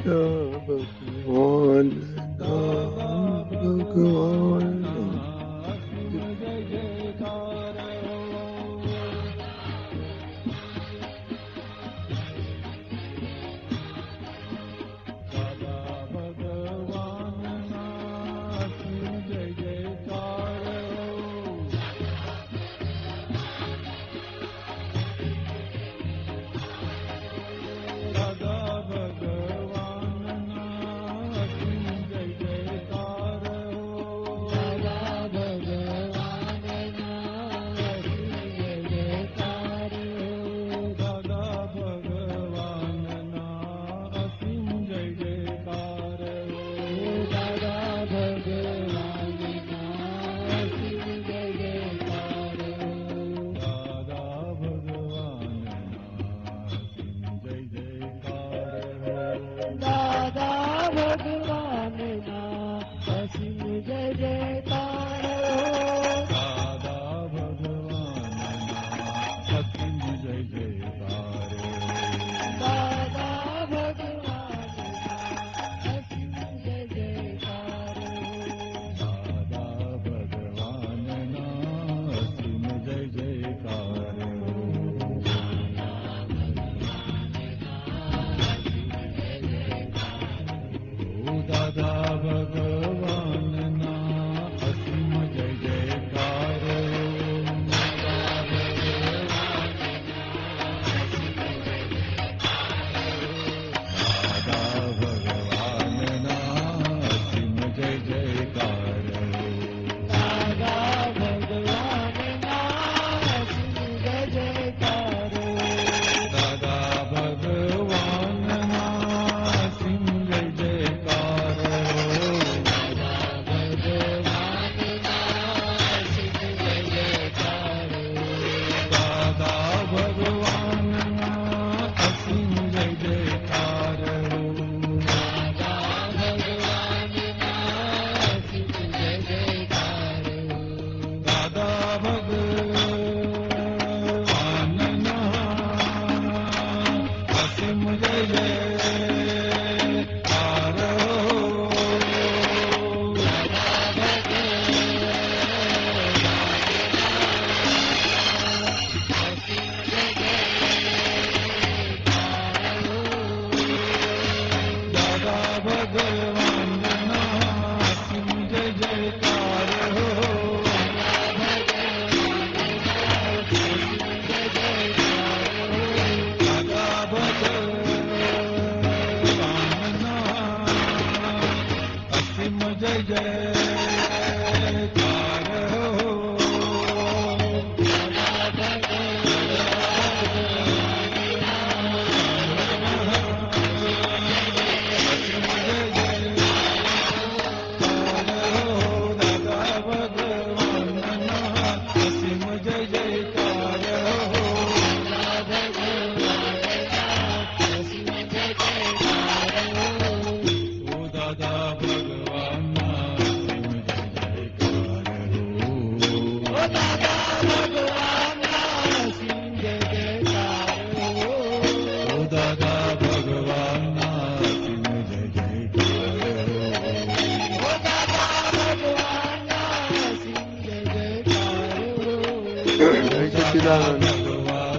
ભગવાન ભગવાન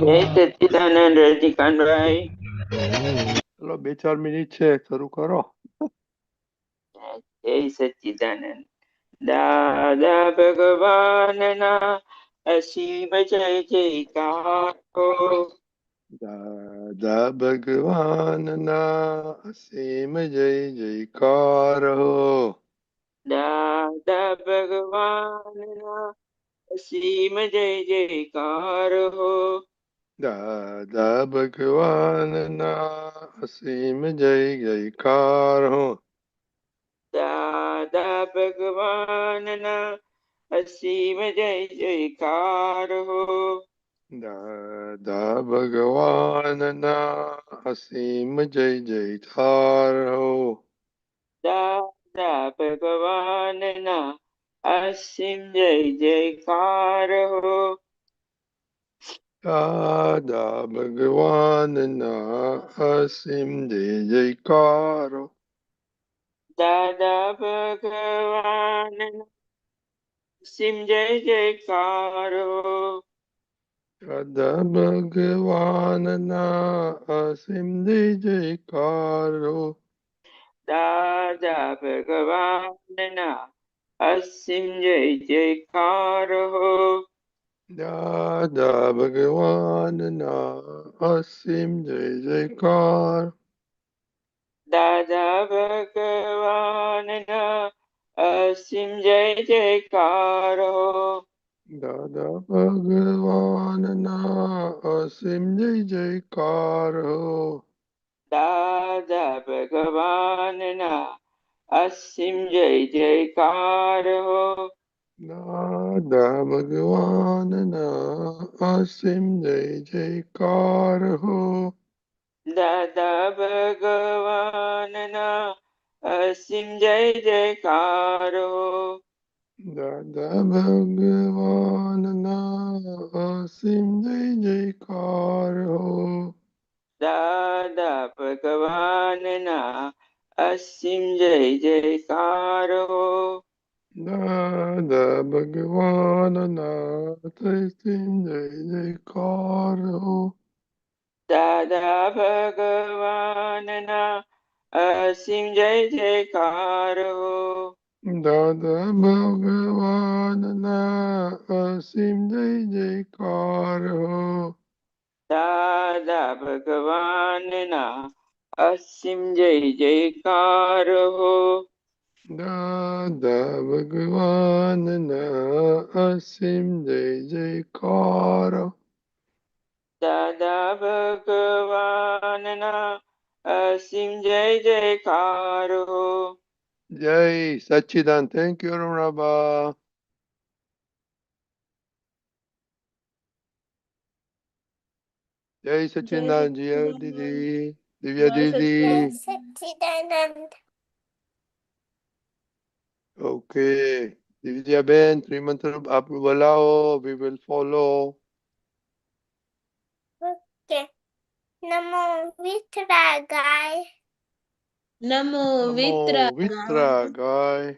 જય સચ્ચિદાનંદ રજનીકાંતભાઈ. ચલો 2-4 મિનિટ છે, શરૂ કરો. જય સચ્ચિદાનંદ. દાદા ભગવાનના અસીમ જય જયકાર હો. દાદા ભગવાનના અસીમ જય જયકાર હો. દાદા ભગવાનના અસીમ જય જયકાર હો. દાદા ભગવાનના અસીમ જય જયકાર હો. દાદા ભગવાનના અસીમ જય જયકાર હો. દાદા ભગવાનના અસીમ જય જયકાર હો. દાદા ભગવાનના અસીમ જય જયકાર હો. દાદા ભગવાનના અસીમ જય જયકારો. દાદા ભગવાનના અસીમ જય જયકારો. દાદા ભગવાનના અસીમ જય જયકારો. દાદા ભગવાનના અસીમ જય જયકારો. દાદા ભગવાનના અસીમ જય જયકાર. દાદા ભગવાનના અસીમ જય જયકારો. દાદા ભગવાનના અસીમ જય જયકારો. દાદા ભગવાનના અસીમ જય જયકારો. દાદા ભગવાનના અસીમ જય જયકારો. દાદા ભગવાનના અસીમ જય જયકારો. દાદા ભગવાનના અસીમ જય જયકારો. દાદા ભગવાનના અસીમ જય જયકારો. દાદા ભગવાનના અસીમ જય જયકારો. દાદા ભગવાનના અસીમ જય જયકારો. દાદા ભગવાનના અસીમ જય જયકારો. દાદા ભગવાનના અસીમ જય જયકારો. દાદા ભગવાનના અસીમ જય જયકારો. દાદા ભગવાનના અસીમ જય જયકારો. જય સચ્ચિદાન. Thank you Arunaba. જય સચ્ચિદાન જીયા દીદી, દિવ્યા દીદી. સચ્ચિદાનંદ. ઓકે દિવ્યાબેન, ત્રિમંત્ર આપ બોલાવો. We will follow. ઓકે. નમો વિતરાગાય. નમો નમો વિતરાગાય.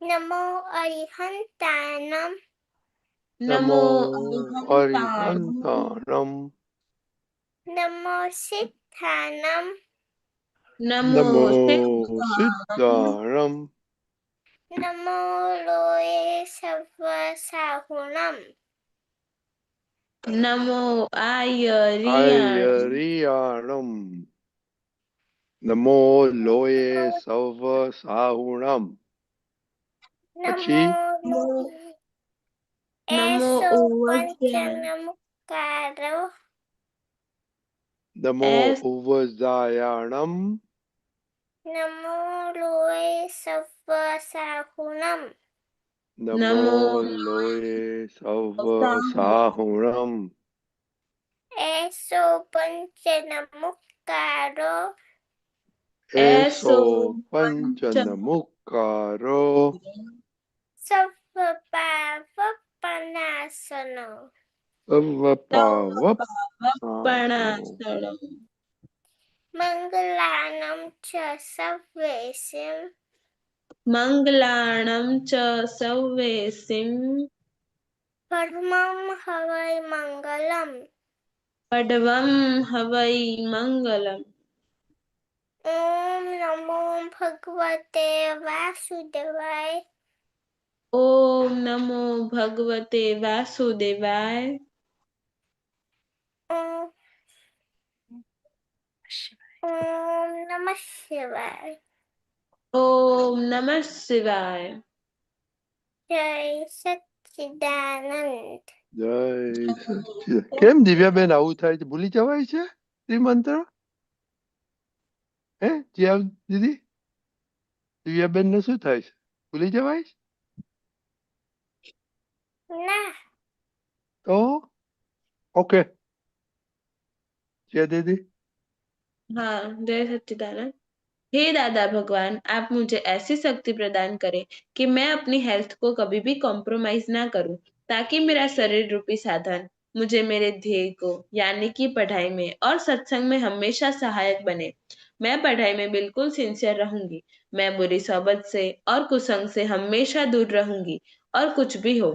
નમો અરિહંતાનમ. નમો અરિહંતાણમ. અરિહંતાણમ. નમો સિદ્ધાનમ. નમો નમો સિદ્ધાણમ. સિદ્ધાણમ. નમો લોએ સર્વ સાહુણમ. નમો આયરિયાણ. આયરિયાણમ. નમો લોય સવ સાહુણમ. નમો પછી નમો એસો ઉવજ્ય. પંચનમુકારો. નમો એસ ઉવજાયાણમ. નમો લોએ સર્વ સાહુણમ. નમો લોય સવ સાહુણમ. એસો પંચનમુકારો. એસો પંચનમુક્કારો. સર્વ પાપનાશનો. સવ પાવપ પણાસણમ. મંગલાનમ ચ સર્વેષિં. મંગલાણમ ચ સર્વેષિં. પરમં હવૈ મંગલમ. પડવમ હવૈ મંગલમ. ઓમ નમો ભગવતે વાસુદેવાય. ઓમ નમો ભગવતે વાસુદેવાય. ઓમ ઓમ નમઃ શિવાય. ઓમ નમઃ શિવાય. જય સચ્ચિદાનંદ. જય સચ્ચિદાન. કેમ દિવ્યાબેન આવું થાય છે? ભૂલી જવાય છે ત્રિમંત્ર? હે જીયા દીદી, દિવ્યાબેન ને શું થાય છે? ભૂલી જવાય છે? ના. તો ઓકે જીયા દીદી. हाँ जय सच्चिदानंद। हे दादा भगवान, आप मुझे ऐसी शक्ति प्रदान करें कि मैं अपनी हेल्थ को कभी भी कॉम्प्रोमाइज ना करूं, ताकि मेरा शरीर रूपी साधन मुझे मेरे ध्येय को यानी कि पढ़ाई में और सत्संग में हमेशा सहायक बने। मैं पढ़ाई में बिल्कुल सिंसियर रहूंगी। मैं बुरी सोबत से और कुसंग से हमेशा दूर रहूंगी। और कुछ भी हो,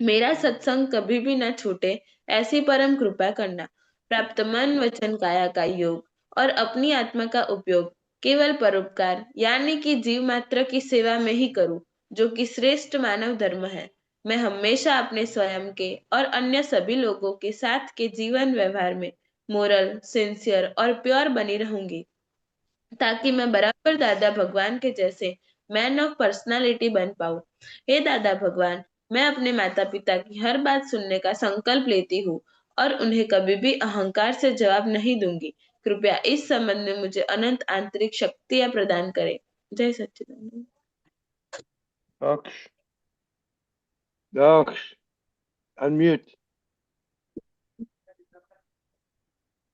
मेरा सत्संग कभी भी न छूटे, ऐसी परम कृपा करना। प्राप्त मन वचन काया का योग और अपनी आत्मा का उपयोग केवल परोपकार यानी कि जीव मात्र की सेवा में ही करूं, जो कि श्रेष्ठ मानव धर्म है। मैं हमेशा अपने स्वयं के और अन्य सभी लोगों के साथ के जीवन व्यवहार में मोरल, सिंसियर और प्योर बनी रहूंगी, ताकि मैं बराबर दादा भगवान के जैसे मैन ऑफ पर्सनालिटी बन पाऊं। हे दादा भगवान, मैं अपने माता पिता की हर बात सुनने का संकल्प लेती हूँ और उन्हें कभी भी अहंकार से जवाब नहीं दूंगी। कृपया इस संबंध में मुझे अनंत आंतरिक शक्तियां प्रदान करें। जय सच्चिदानंद। Daksh, Daksh, unmute.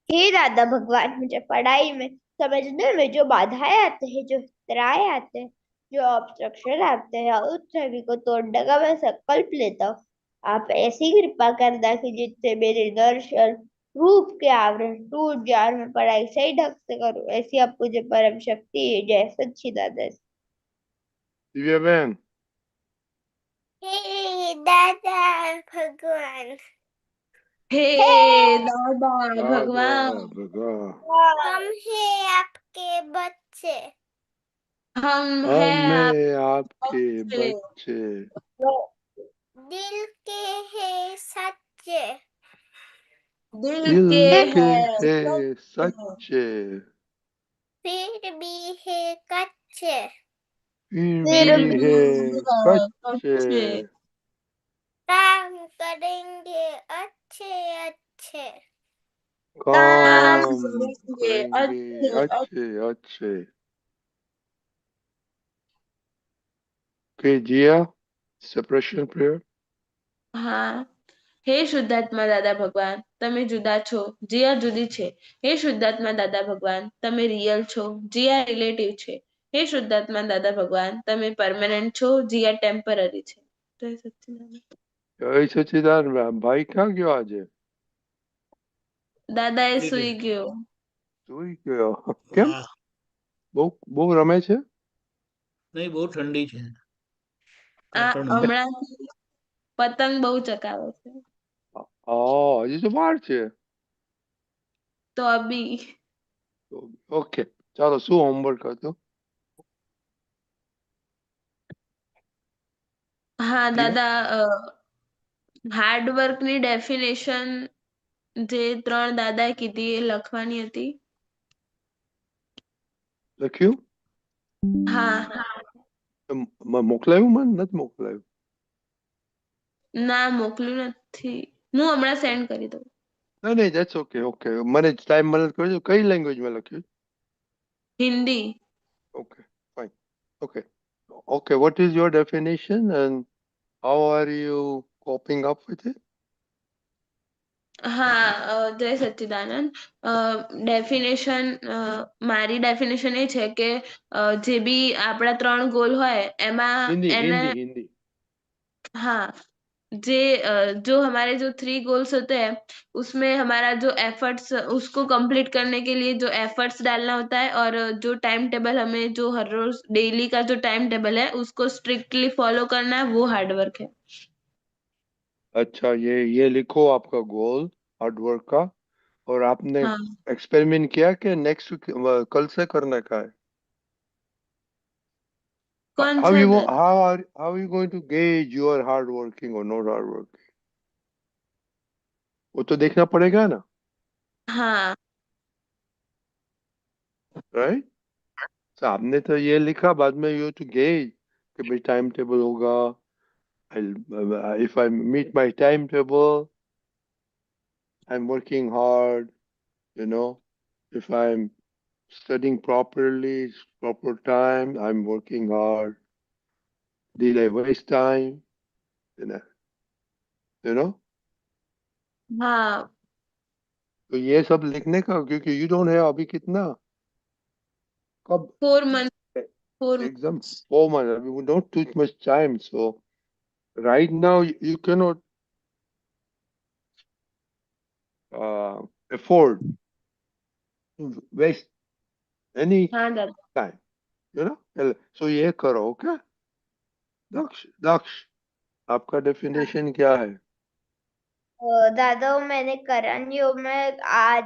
हे दादा भगवान, मुझे पढ़ाई में समझने में जो बाधाएं आते हैं, जो इतराए आते हैं, जो ऑब्स्ट्रक्शन आते हैं, उन सभी को तोड़ने का मैं संकल्प लेता हूँ। आप ऐसी कृपा करना कि जिससे मेरे दर्शन रूप के आवरण टूट जाए और मैं पढ़ाई सही ढंग से करूँ। ऐसी आप मुझे परम शक्ति है। जय सच्चिदानंद। Divya Ben. हे दादा भगवान, हे दादा भगवान, Bhaga. हम हैं आपके बच्चे, हम हैं हमें आपके आपके बच्चे दिल के हैं सच्चे, दिल दिल के के हैं हैं सच्चे, सच्चे फिर भी है कच्चे, फिर फिर भी भी है है कच्चे कच्चे, काम करेंगे अच्छे अच्छे, काम काम करेंगे करेंगे अच्छे अच्छे अच्छे Okay, Jia, separation prayer. હા. હે શુદ્ધાત્મા દાદા ભગવાન, તમે જુદા છો, જીયા જુદી છે. હે શુદ્ધાત્મા દાદા ભગવાન, તમે રિયલ છો, જીયા રિલેટિવ છે. હે શુદ્ધાત્મા દાદા ભગવાન, તમે પરમેનન્ટ છો, જીયા ટેમ્પરરી છે. જય સચ્ચિદાનંદ. જય સચ્ચિદાનંદ ભાઈ ક્યાં ગયો આજે દાદા એ સુઈ ગયો. સુઈ ગયો કેમ હા બહુ બહુ રમે છે નહીં બહુ ઠંડી છે આ કાતરનું હમણાં પતંગ બહુ ચકાવે છે. હજી તો વાર છે તો અભી ઓકે ચાલો શું હોમવર્ક હતું હા જીયા? દાદા, હાર્ડવર્ક ની ડેફિનેશન જે 3 દાદાએ કીધી એ લખવાની હતી. લખ્યું હા, મોકલાયું મને નથી મોકલાયું ના મોકલ્યું નથી. હું હમણાં સેન્ડ કરી દઉં. નહીં નહીં ધેટ્સ ઓકે ઓકે મને ટાઈમ મદદ કરજો કઈ લેંગ્વેજમાં લખ્યું Hindi. Okay fine okay okay what is your definition and how are you coping up with it હા, જય સચ્ચિદાનંદ. ડેફિનેશન, મારી ડેફિનેશન એ છે કે જે भी આપણા 3 गोल હોય એમાં हिंदी એને, हिंदी हिंदी हाँ, जे जो हमारे जो 3 गोल्स होते हैं उसमें हमारा जो एफर्ट्स उसको कंप्लीट करने के लिए जो एफर्ट्स डालना होता है, और जो टाइम टेबल हमें जो हर रोज डेली का जो टाइम टेबल है उसको स्ट्रिक्टली फॉलो करना है, वो हार्ड वर्क है. अच्छा ये लिखो आपका गोल हार्ड वर्क का और आपने हाँ. एक्सपेरिमेंट किया कि नेक्स्ट वीक कल से करने का है कौन how सा you दादा? how are you going to gauge you are hard working or not hard working वो तो देखना पड़ेगा ना हाँ. राइट तो आपने तो ये लिखा बाद में यू टू गेज कि भाई टाइम टेबल होगा if I meet my timetable I'm working hard you know if I'm studying properly proper time I'm working hard did I waste time you know हाँ. तो ये सब लिखने का क्योंकि यू डोंट हैव अभी कितना कब 4 months. 4 months. exam 4 months I mean, we don't too much time so right now you cannot afford to waste any हाँ दादा। time, so ये करो, ओके। दक्ष दक्ष, आपका डेफिनेशन क्या है? दादा वो मैंने करा नहीं, वो मैं आज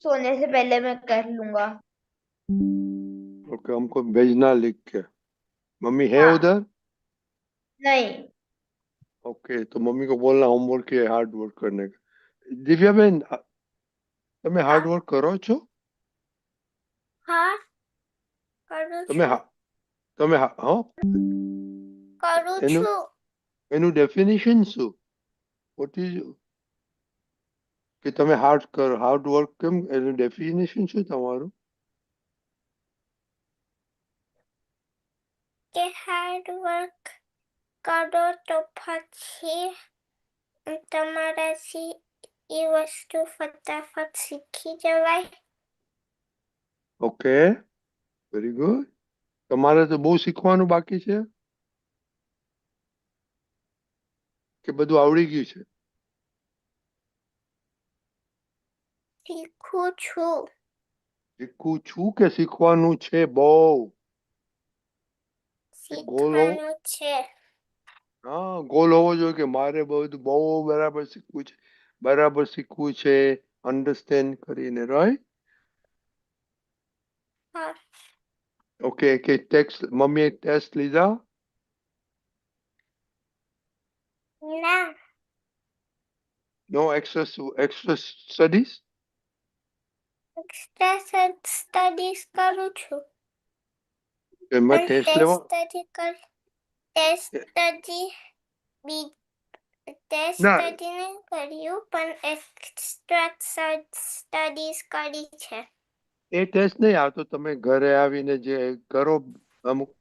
सोने से पहले मैं कर लूंगा। ओके, हमको भेजना लिख के। मम्मी है हाँ। उधर? नहीं। ओके, तो मम्मी को बोलना होमवर्क है, हार्ड वर्क करने का। दिव्याबेन, તમે હાર્ડ વર્ક કરો છો? હા કરું તમે છું તમે હો કરું એનું છું એનું ડેફિનેશન શું? વોટ ઇઝ કે તમે હાર્ડ વર્ક કેમ, એનું ડેફિનેશન શું તમારું? કે હાર્ડ વર્ક કરો તો પછી તમારાથી એ વસ્તુ ફટાફટ શીખી જવાય. Okay, very good. તમારે તો બહુ શીખવાનું બાકી છે કે બધું આવડી ગયું છે? શીખું છું. શીખવું છું કે શીખવાનું છે? બહુ ગોલ હોવો, શીખવાનું છે. હા, ગોલ હોવો જોઈએ કે મારે બધું બહુ બરાબર શીખવું છે, અન્ડરસ્ટેન્ડ કરીને, રાઈટ? હા. ઓકે, કે ટેક્સ્ટ મમ્મીએ ટેસ્ટ લીધા? ના. નો એક્સ્ટ્રા સ્ટડીઝ? એક્સ્ટ્રા સ્ટડીઝ કરું છું. એમાં પણ ટેસ્ટ ટેસ્ટ લેવા સ્ટડી ટેસ્ટ ના, સ્ટડી નહીં કર્યું, પણ એક્સ્ટ્રા સ્ટડીઝ કરી છે. એ ટેસ્ટ નહીં આવતો. તમે ઘરે આવીને જે કરો અમુક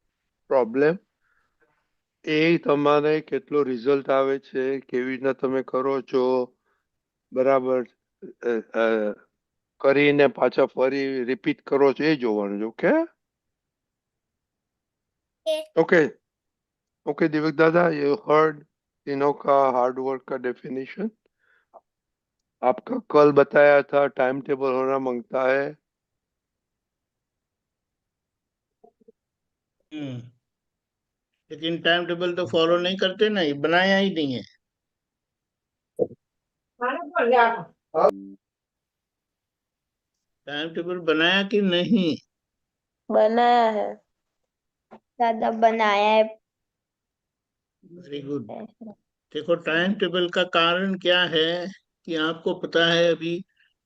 પ્રોબ્લેમ, એ તમારે કેટલો રિઝલ્ટ આવે છે, કેવી રીતના તમે કરો છો, બરાબર કરીને પાછા ફરી રિપીટ કરો છો, એ જોવાનું છે. ओके ओके दिव्य दादा, यू हर्ड तीनों का हार्ड वर्क का डेफिनेशन। आपका कल बताया था टाइम टेबल होना मांगता है। लेकिन टाइम टेबल तो फॉलो नहीं करते ना, ये बनाया ही नहीं है। टाइम टेबल बनाया कि नहीं? बनाया है दादा बनाया है। Very good. देखो, टाइम टेबल का कारण क्या है कि आपको पता है, अभी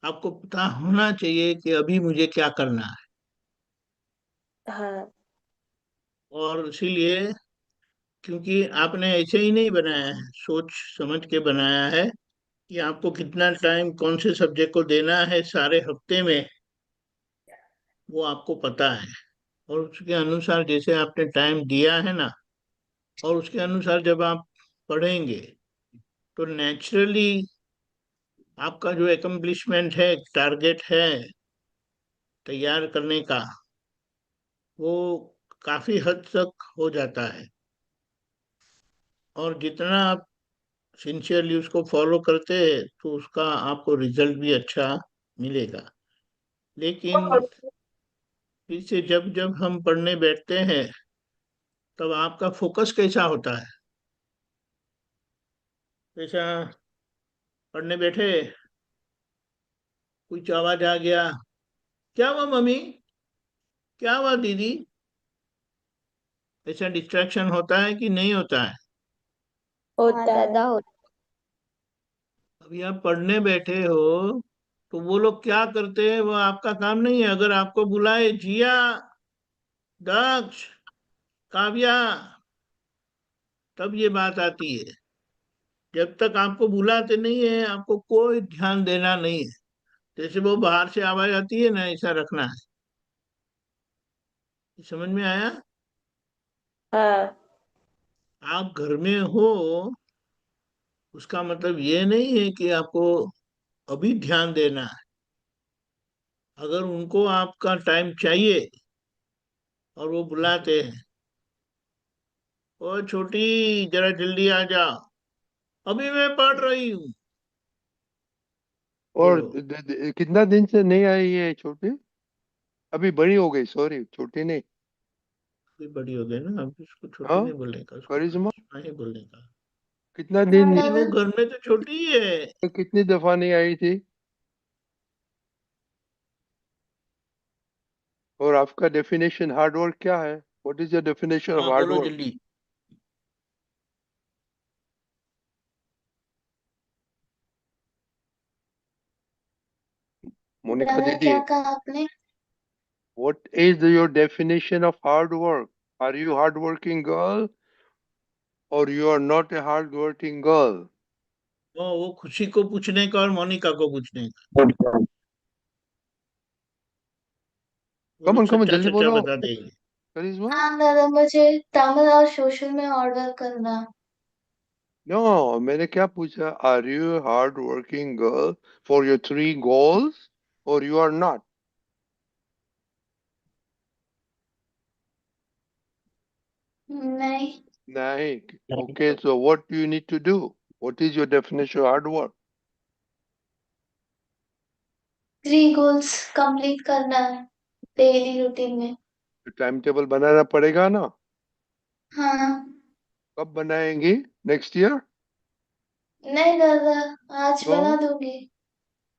आपको पता होना चाहिए कि अभी मुझे क्या करना है, हाँ और इसीलिए, क्योंकि आपने ऐसे ही नहीं बनाया है, सोच समझ के बनाया है कि आपको कितना टाइम कौन से सब्जेक्ट को देना है सारे हफ्ते में, वो आपको पता है। और उसके अनुसार जैसे आपने टाइम दिया है ना, और उसके अनुसार जब आप पढ़ेंगे तो नेचुरली आपका जो एकम्प्लिशमेंट है, टारगेट है तैयार करने का, वो काफी हद तक हो जाता है। और जितना आप सिंसियरली उसको फॉलो करते हैं तो उसका आपको रिजल्ट भी अच्छा मिलेगा। लेकिन फिर से जब जब हम पढ़ने बैठते हैं, तब आपका फोकस कैसा होता है? जैसा पढ़ने बैठे, कुछ आवाज आ गया, क्या हुआ मम्मी, क्या हुआ दीदी, ऐसा डिस्ट्रैक्शन होता है कि नहीं होता है? हाँ होता है। दादा होता। अभी आप पढ़ने बैठे हो तो वो लोग क्या करते हैं वो आपका काम नहीं है। अगर आपको बुलाए जिया, दक्ष, काव्या, तब ये बात आती है। जब तक आपको बुलाते नहीं है आपको कोई ध्यान देना नहीं है। जैसे वो बाहर से आवाज आती है ना, ऐसा रखना है। समझ में आया? हाँ आप घर में हो, उसका मतलब ये नहीं है कि आपको अभी ध्यान देना है। अगर उनको आपका टाइम चाहिए और वो बुलाते हैं, ओ छोटी, जरा जल्दी आ जा, अभी मैं पढ़ रही हूँ, और तो कितना दिन से नहीं आई है छोटी? अभी बड़ी हो गई, सॉरी, छोटी नहीं। भी बड़ी हो गई ना, अब इसको छोटी हाँ नहीं बोलने का, उसको करिश्मा, करिश्मा ही बोलने का। कितना दिन हाँ नहीं, वो दादा। घर में तो छोटी ही है। कितनी दफा नहीं आई थी? और आपका डेफिनेशन हार्ड वर्क क्या है? What is your definition of हाँ हार्ड बोलो वर्क? जल्दी। मोनिका दादा दीदी, क्या कहा आपने? what is your definition of hard work? Are you hard working girl or you are not a hard working girl? वो खुशी को पूछने का और मोनिका को पूछने का, वो लोग कम सच्चा जल्दी सच्चा बोलो बता देंगे। करिश्मा। हाँ दादा, मुझे तमिल और सोशल में ऑर्डर करना। नो, मैंने क्या पूछा? Are you hard working girl for your 3 goals or you are not? नहीं। नहीं। Okay, so what do you need to do? What is your definition of hard work? 3 goals complete करना है daily routine में। Time table बनाना पड़ेगा ना? हाँ। कब बनाएंगी? Next year? नहीं दादा, आज तो बना दूंगी।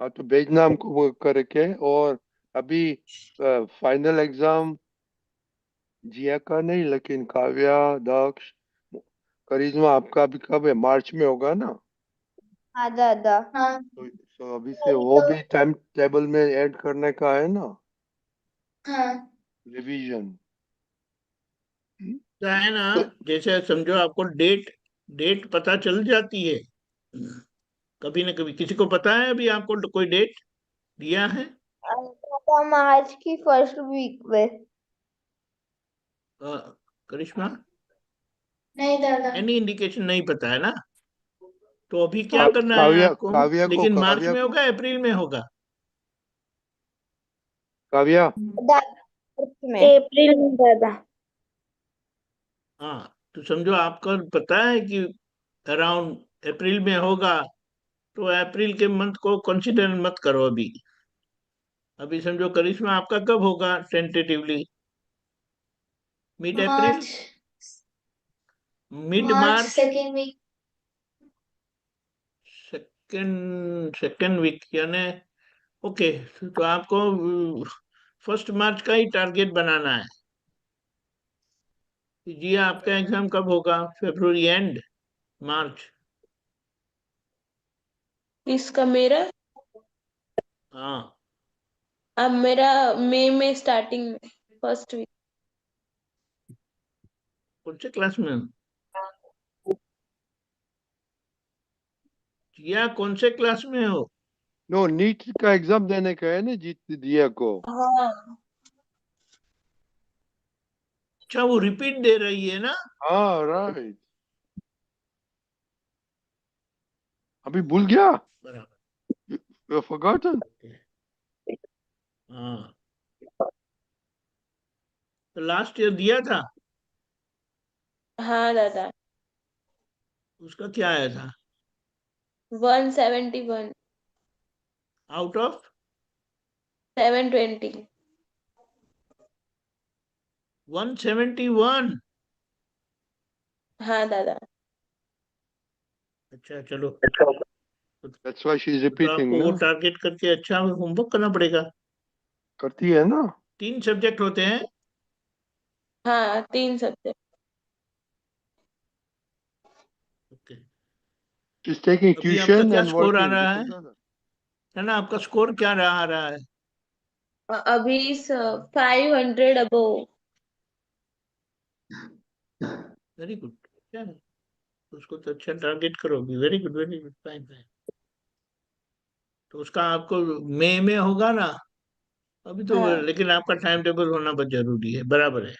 हाँ, तो भेजना हमको वो करके। और अभी फाइनल एग्जाम जिया का नहीं, लेकिन काव्या, दक्ष, करिश्मा आपका अभी कब है? मार्च में होगा ना? हाँ दादा। हाँ। तो अभी से वो भी टाइम टेबल में ऐड करने का है ना, हाँ। रिवीजन। क्या है ना, तो जैसे समझो आपको डेट डेट पता चल जाती है कभी न कभी। किसी को पता है अभी आपको कोई डेट दिया है? पापा मार्च की फर्स्ट वीक में। अ, करिश्मा, नहीं दादा। एनी इंडिकेशन नहीं पता है ना? तो अभी क्या करना है काव्या, आपको? काव्या को लेकिन मार्च काव्या में को होगा, अप्रैल में होगा? काव्या, अप्रैल में दादा। हाँ, तो समझो आपको पता है कि अराउंड अप्रैल में होगा, तो अप्रैल के मंथ को कंसिडर मत करो अभी। अभी समझो करिश्मा आपका कब होगा tentatively? Mid April, March. Mid March March, second week. Second second week यानी। ओके, तो आपको फर्स्ट मार्च का ही टारगेट बनाना है। जी, आपका एग्जाम कब होगा? फरवरी एंड, मार्च? इसका मेरा हाँ। अब मेरा मई में स्टार्टिंग में फर्स्ट वीक। कौन से क्लास में हो? जिया कौन से क्लास में हो? नो, नीट का एग्जाम देने का है ना जीत दिया को। हाँ। अच्छा, वो रिपीट दे रही है ना? हाँ राइट, अभी भूल गया? बराबर। You have forgotten? हाँ, तो लास्ट ईयर दिया था, हाँ दादा। उसका क्या आया था? 171। Out of 720। 171? हाँ दादा। अच्छा चलो, That's why she's तो repeating आपको वो ना। टारगेट करके अच्छा होमवर्क करना पड़ेगा। करती है ना? 3 सब्जेक्ट होते हैं। हाँ 3 सब्जेक्ट। ओके, She's taking अभी आपका tuition क्या and स्कोर आ working, रहा दीपक है? दादा। है ना, आपका स्कोर क्या रहा है? अभी 500 अबोव। Very good. क्या है, उसको तो अच्छा टारगेट करोगी। Very good, very good, fine fine. तो उसका आपको मई में होगा ना? अभी तो, हाँ। लेकिन आपका टाइम टेबल होना बहुत जरूरी है। बराबर है,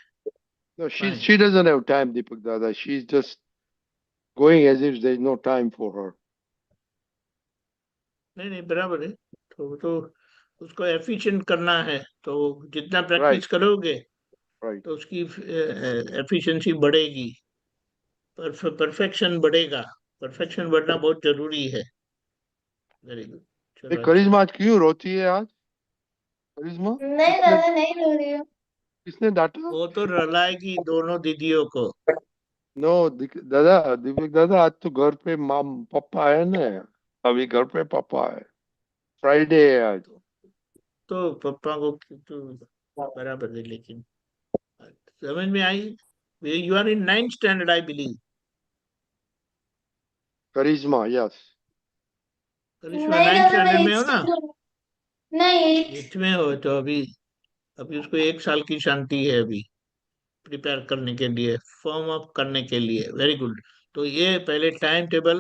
No, fine. she doesn't have time, Deepak Dada. She's just going as if there's no time for her. नहीं नहीं, बराबर है। तो उसको एफिशिएंट करना है, तो जितना Right, प्रैक्टिस करोगे right. तो उसकी एफिशिएंसी बढ़ेगी, परफेक्शन बढ़ेगा। परफेक्शन बढ़ना बहुत जरूरी है। Very good. चलो अच्छा। करिश्मा आज क्यों रोती है आज? करिश्मा नहीं किसने दादा नहीं रो रही हूँ। किसने डांटा? वो तो रलाएगी दोनों दीदियों को। नो दादा, दीपक दादा, आज तो घर पे माम पापा है ना। अभी घर पे पापा है। फ्राइडे है आज। तो पापा को तो बराबर है, लेकिन समझ में आई। You are in 9th standard I believe. Karishma, yes. Karishma नहीं 9th दादा मैं स्टैंडर्ड में एट हो ना? स्टैंडर्ड नहीं 8th में हो तो अभी अभी उसको 1 साल की शांति है अभी, प्रिपेयर करने के लिए, फॉर्म अप करने के लिए। Very good. तो ये पहले टाइम टेबल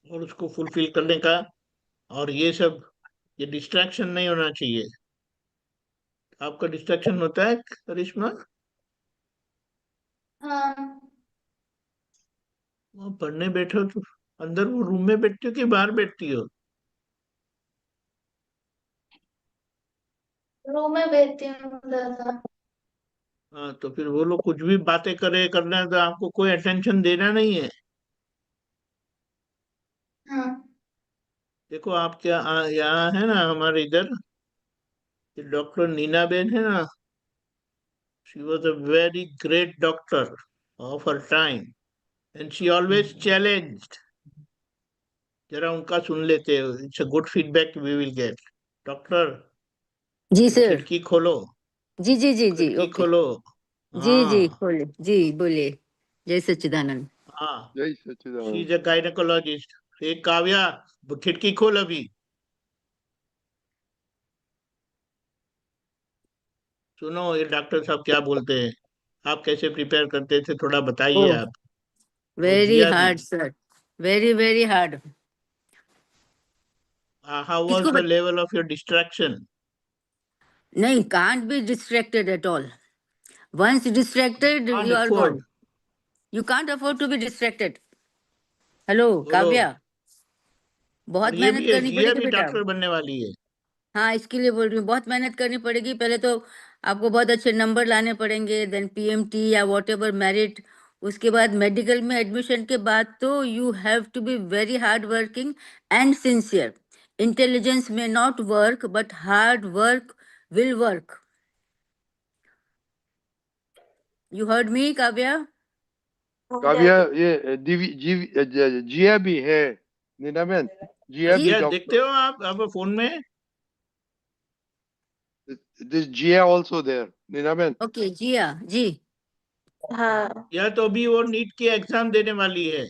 और उसको फुलफिल करने का, और ये सब, ये डिस्ट्रैक्शन नहीं होना चाहिए। आपका डिस्ट्रैक्शन होता है करिश्मा? हाँ वो पढ़ने बैठो तो अंदर वो रूम में बैठती हो कि बाहर बैठती हो? रूम में बैठती हूँ दादा। हाँ, तो फिर वो लोग कुछ भी बातें करे करना है तो आपको कोई अटेंशन देना नहीं है। हाँ देखो आप क्या यहाँ है ना हमारे इधर, डॉक्टर नीना बेन है ना, she was a very great doctor of her time, and she always challenged. जरा उनका सुन लेते हो, it's a good feedback we will get. Doctor, जी वो सर। खिड़की खोलो, जी जी जी जी खिड़की ओके। खोलो। जी जी हाँ बोले जी बोले। जय सच्चिदानंद। हाँ, जय she Sachchidanand. Is a gynaecologist. एक काव्या, वो खिड़की खोल अभी, सुनो ये डॉक्टर साहब क्या बोलते हैं। आप कैसे प्रिपेयर करते थे, थोड़ा बताइए ओह आप। और वेरी जिया दी, hard sir. Very very hard. How was किसको the level of your distraction? नहीं, can't be distracted at all. Once distracted can't you are afford. Gone. You can't afford to be distracted. Hello बोलो। काव्या, और बहुत ये मेहनत भी है, करनी जिया पड़ेगी भी बेटा। डॉक्टर बनने वाली है। हाँ इसके लिए बोल रही हूँ, बहुत मेहनत करनी पड़ेगी। पहले तो आपको बहुत अच्छे नंबर लाने पड़ेंगे, देन पीएमटी या वॉट एवर मेरिट। उसके बाद मेडिकल में एडमिशन के बाद तो you have to be very hard working and sincere. Intelligence में not work but hard work will work. You heard me Kavya? Kavya, ये जिया भी है। नीना बेन, जिया जी भी जिया देखते डॉक्टर। हो आप फोन में? This Jiya also there, Neena ben. Okay Jiya ji. हाँ या तो अभी वो नीट की एग्जाम देने वाली है,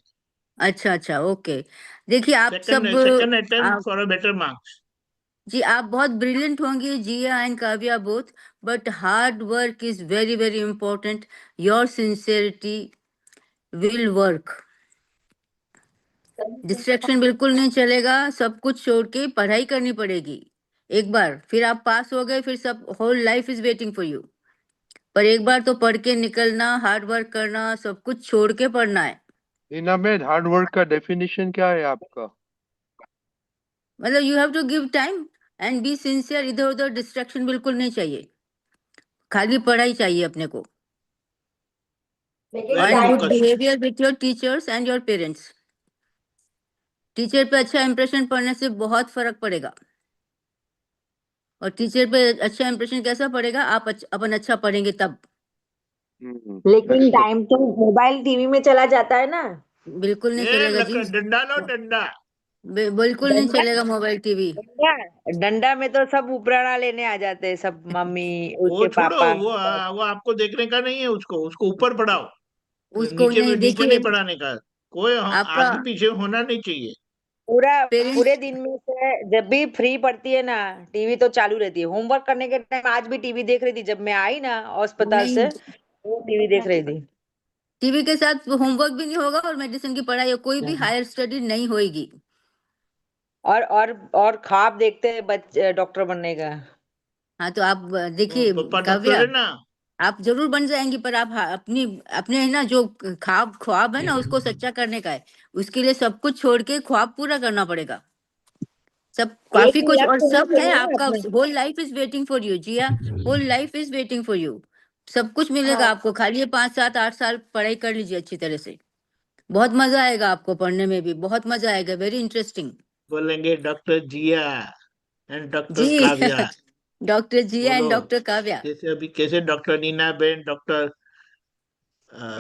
अच्छा अच्छा ओके। देखिए आप सेकंड सब सेकंड अटेम्प्ट आप फॉर अ बेटर मार्क्स। जी आप बहुत ब्रिलियंट होंगे Jiya and Kavya both, but hard work is very very important. Your sincerity will work. Distraction बिल्कुल नहीं चलेगा, सब कुछ छोड़ के पढ़ाई करनी पड़ेगी। एक बार फिर आप पास हो गए, फिर सब whole life is waiting for you. पर एक बार तो पढ़ के निकलना, हार्ड वर्क करना, सब कुछ छोड़ के पढ़ना है। नीना बेन, हार्ड वर्क का डेफिनेशन क्या है आपका? मतलब you have to give time and be sincere. इधर उधर डिस्ट्रैक्शन बिल्कुल नहीं चाहिए, खाली पढ़ाई चाहिए अपने को। लेकिन very and good time focused. Behaviour with your teachers and your parents. Teacher पे अच्छा इंप्रेशन पड़ने से बहुत फर्क पड़ेगा। और टीचर पे अच्छा इंप्रेशन कैसा पड़ेगा? आप अपन अच्छा पढ़ेंगे तब। लेकिन अच्छा। टाइम तो मोबाइल टीवी में चला जाता है ना। बिल्कुल नहीं ए चलेगा जी। डंडा लो डंडा। बिल्कुल नहीं डंडा चलेगा मोबाइल टीवी। डंडा डंडा में तो सब उपराणा लेने आ जाते हैं, सब मम्मी, वो उसके छोड़ो, पापा। वो आपको देखने का नहीं है, उसको उसको ऊपर पढ़ाओ। उसको नीचे नहीं, नीचे देखिए नहीं पढ़ाने का। कोई आपका आगे पीछे होना नहीं चाहिए। पूरा पूरे पेरेंट्स। दिन में से जब भी फ्री पड़ती है ना, टीवी तो चालू रहती है। होमवर्क करने के टाइम आज भी टीवी देख रही थी, जब मैं आई ना अस्पताल नहीं, से वो टीवी देख रही थी। टीवी के साथ होमवर्क भी नहीं होगा और मेडिसिन की पढ़ाई या कोई भी हायर स्टडी नहीं होगी। और ख्वाब देखते हैं बच्चे डॉक्टर बनने का। हाँ तो आप देखिए पापा डॉक्टर काव्या, है ना। आप जरूर बन जाएंगी, पर आप अपनी अपने है ना जो ख्वाब ख्वाब है ना उसको सच्चा करने का है। उसके लिए सब कुछ छोड़ के ख्वाब पूरा करना पड़ेगा। सब एक काफी ही कुछ, और लक्ष्य होना सब है चाहिए ना आपका। अपने। Whole life is waiting for you Jiya. Whole life is waiting for you. सब कुछ मिलेगा हाँ आपको, खाली ये 5 7 8 साल पढ़ाई कर लीजिए अच्छी तरह से। बहुत मजा आएगा आपको पढ़ने में भी, बहुत मजा आएगा, वेरी इंटरेस्टिंग। बोलेंगे डॉक्टर जिया एंड डॉक्टर जी काव्या। डॉक्टर जिया एंड बोलो, डॉक्टर काव्या। जैसे अभी कैसे डॉक्टर नीना बेन, डॉक्टर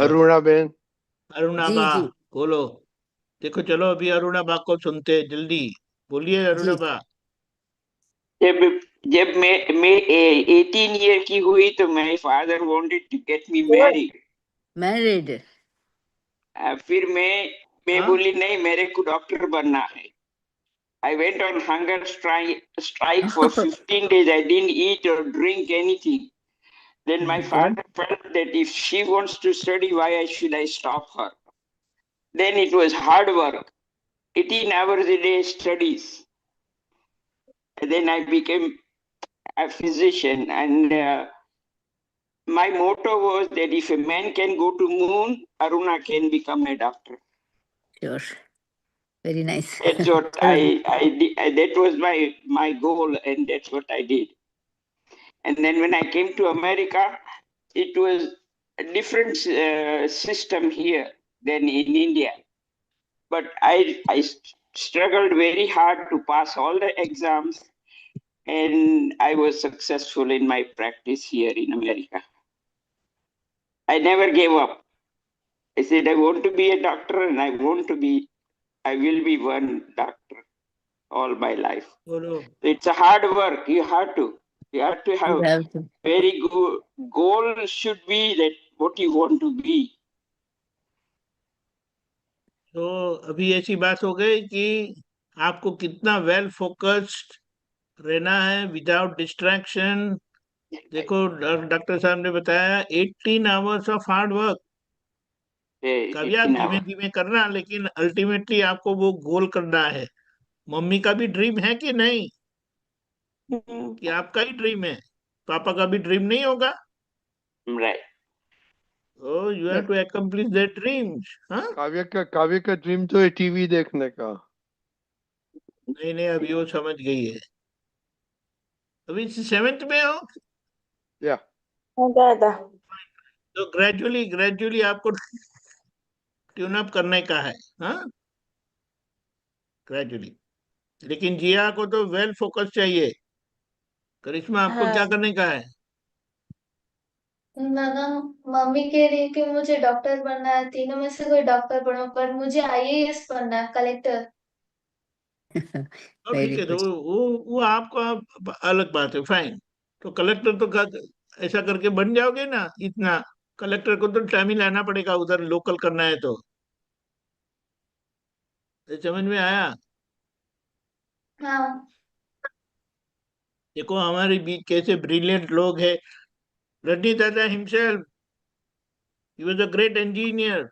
अरुणा बेन। अरुणा जी बा। जी बोलो, देखो चलो अभी अरुणा बा को सुनते हैं, जल्दी बोलिए अरुणा जी। बा। जब जब मैं 18 ईयर की हुई तो my father wanted to get me married. Married. फिर मैं हाँ, बोली नहीं, मेरे को डॉक्टर बनना है। I went on hunger strike for 15 days. I didn't eat or drink anything. Then my Then father felt that if she wants to study, why should I stop her? Then it was hard work, 18 hours a day studies. And then I became a physician, and my motto was that if a man can go to moon, Aruna can become a doctor. sure, very nice. That's what I did. That was my goal, and that's what I did. And then when I came to America, it was a different system here than in India. But I struggled very hard to pass all the exams, and I was successful in my practice here in America. I never gave up. I said I want to be a doctor, and I will be one doctor all my life. बोलो। It's a hard work. You have to You have have to. very good goal. Should be that what you want to be. तो अभी ऐसी बात हो गई कि आपको कितना वेल फोकस्ड रहना है विदाउट डिस्ट्रैक्शन। देखो डॉक्टर साहब ने बताया 18 hours of hard work. Kavya 18 धीमे hours. धीमे करना, लेकिन अल्टीमेटली आपको वो गोल करना है। मम्मी का भी ड्रीम है कि नहीं, कि आपका ही ड्रीम है? पापा का भी ड्रीम नहीं होगा? Right. Oh you have to accomplish their dreams. हाँ, काव्य का ड्रीम तो है टीवी देखने का। नहीं नहीं, अभी वो समझ गई है। अभी 7th में हो, या तो ग्रेजुअली ग्रेजुअली आपको ट्यून अप करने का है। हाँ, ग्रेजुअली। लेकिन जिया को तो वेल फोकस चाहिए। करिश्मा आपको हाँ क्या करने का है? नाना, मम्मी कह रही है कि मुझे डॉक्टर बनना है, तीनों में से कोई डॉक्टर बनो, पर मुझे आईएएस बनना है, कलेक्टर। तो ठीक वेरी है, तो गुड। वो आपका अलग बात है, फाइन। तो कलेक्टर तो ऐसा करके बन जाओगे ना। इतना कलेक्टर को तो टाइम ही लाना पड़ेगा, उधर लोकल करना है तो। ये समझ में आया? हाँ। देखो हमारे बीच कैसे ब्रिलियंट लोग हैं। रजनी दादा himself, he was a great engineer.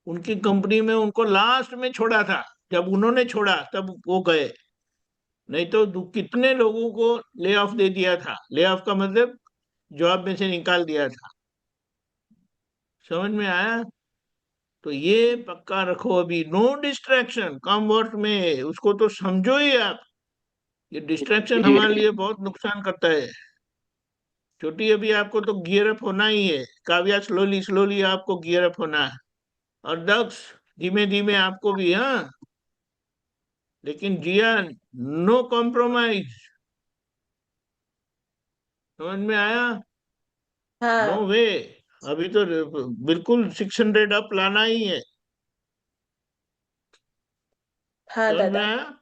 उनकी कंपनी में उनको लास्ट में छोड़ा था। जब उन्होंने छोड़ा तब वो गए, नहीं तो कितने लोगों को ले ऑफ दे दिया था। ले ऑफ का मतलब जॉब में से निकाल दिया था। समझ में आया? तो ये पक्का रखो, अभी नो डिस्ट्रैक्शन, कम वर्क में उसको तो समझो ही आप। ये डिस्ट्रैक्शन हमारे लिए बहुत नुकसान करता है। छोटी अभी आपको तो गियर अप होना ही है। काव्या स्लोली स्लोली आपको गियर अप होना है, और दक्ष धीमे धीमे आपको भी। हाँ, लेकिन जिया नो कॉम्प्रोमाइज। समझ में आया? नो हाँ वे। अभी तो बिल्कुल 600 अप लाना ही है। हाँ समझ में दादा। आया?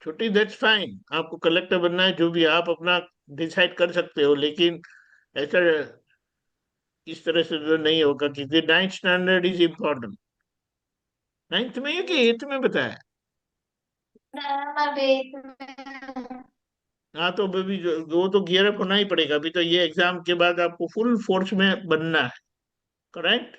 छोटी दैट्स फाइन, आपको कलेक्टर बनना है, जो भी आप अपना डिसाइड कर सकते हो, लेकिन ऐसा इस तरह से तो नहीं होगा, क्योंकि 9th standard is important. 9th में है कि 8th में बताया? मैं वेट में। हाँ, तो अभी वो तो गियर अप होना ही पड़ेगा। अभी तो ये एग्जाम के बाद आपको फुल फोर्स में बनना है। Correct,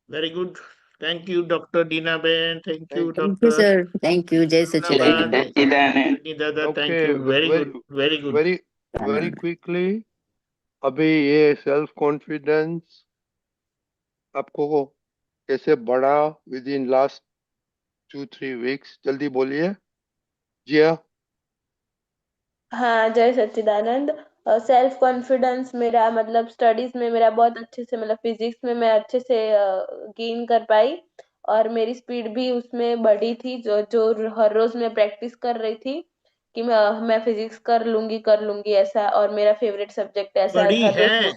very good. Thank you doctor Deena ben, thank you thank you. Thank you doctor sir, thank you. जय Jai सच्चिदानंद। अरुणाबाद, Satchidanand. रजनी दादा, okay, thank you, very good very good. Very very आनंद। क्विकली, अभी ये सेल्फ कॉन्फिडेंस आपको कैसे बढ़ा विद इन लास्ट 2-3 वीक्स? जल्दी बोलिए। जिया। हाँ जय सच्चिदानंद। सेल्फ कॉन्फिडेंस मेरा मतलब स्टडीज में मेरा बहुत अच्छे से, मतलब फिजिक्स में मैं अच्छे से गेन कर पाई। और मेरी स्पीड भी उसमें बढ़ी थी, जो जो हर रोज मैं प्रैक्टिस कर रही थी कि मैं फिजिक्स कर लूंगी ऐसा, और मेरा फेवरेट सब्जेक्ट ऐसा बड़ी हर है, रोज।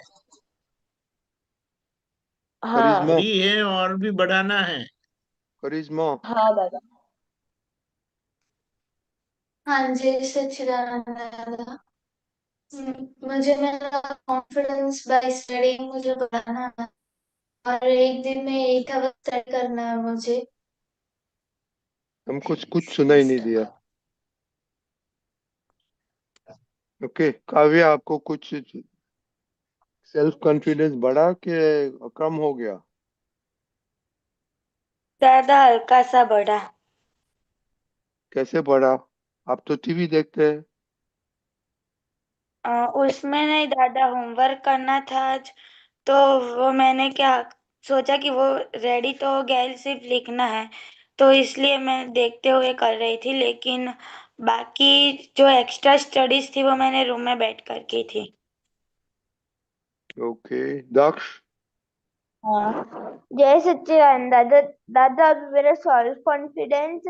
करिश्मा, हाँ। बड़ी है और भी बढ़ाना है। करिश्मा, हाँ दादा। हाँ जी सच्चिदानंद दादा। मुझे मेरा कॉन्फिडेंस बाय स्टडिंग मुझे बढ़ाना है, और एक दिन में 8 आवर स्टडी करना है मुझे। हमको कुछ सुनाई नहीं दिया। ओके काव्या, आपको कुछ सेल्फ कॉन्फिडेंस बढ़ा के कम हो गया? दादा हल्का सा बढ़ा। कैसे बढ़ा? आप तो टीवी देखते हैं। उसमें नहीं दादा, होमवर्क करना था आज, तो वो मैंने क्या सोचा कि वो रेडी तो हो गया है, सिर्फ लिखना है, तो इसलिए मैं देखते हुए कर रही थी, लेकिन बाकी जो एक्स्ट्रा स्टडीज थी वो मैंने रूम में बैठ कर की थी। ओके दक्ष, हाँ। जय सच्चिदानंद दादा। दादा अभी मेरा सेल्फ कॉन्फिडेंस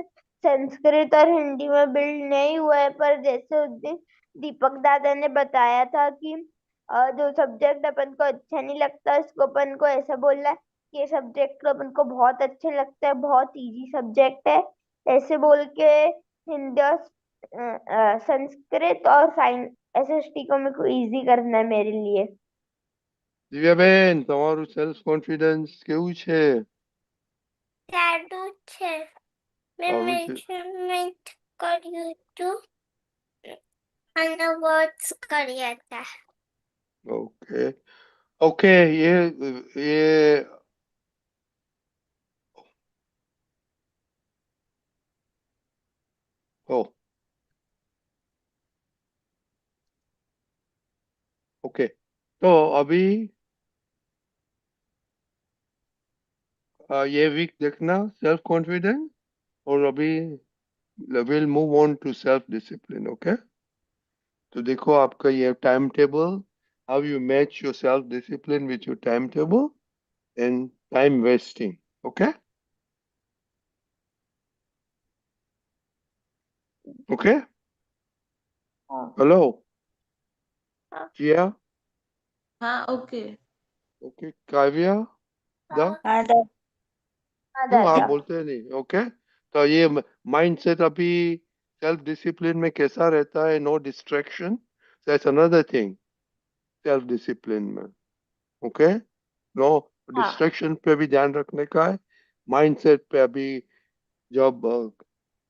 संस्कृत और हिंदी में बिल्ड नहीं हुआ है, पर जैसे उस दिन दीपक दादा ने बताया था कि जो सब्जेक्ट अपन को अच्छा नहीं लगता उसको अपन को ऐसा बोलना है कि ये सब्जेक्ट अपन को बहुत अच्छे लगता है, बहुत इजी सब्जेक्ट है, ऐसे बोल के हिंदी और संस्कृत और साइंस एसएसटी को मेरे को इजी करना है मेरे लिए। દિવ્યાબેન તમારું સેલ્ફ કોન્ફિડન્સ કેવું છે? સારું છે. મેં સારું છે. મેજરમેન્ટ કર્યું હતું અને વર્ડ્સ કર્યા હતા. ઓકે ઓકે ये ओ ओके, तो अभी ये वीक देखना सेल्फ कॉन्फिडेंस, और अभी will move on to self discipline. Okay, तो देखो आपका ये time table, how you match your self discipline with your time table and time wasting. Okay okay, hello हाँ. जिया, हाँ ओके। ओके काव्या, दा, हाँ. हाँ दादा। हाँ क्यों आप दादा। बोलते हैं नहीं? ओके, तो ये माइंडसेट अभी सेल्फ डिसिप्लिन में कैसा रहता है? No distraction, that's another thing self discipline में। ओके, नो हाँ। डिस्ट्रैक्शन पे भी ध्यान रखने का है। माइंडसेट पे अभी जब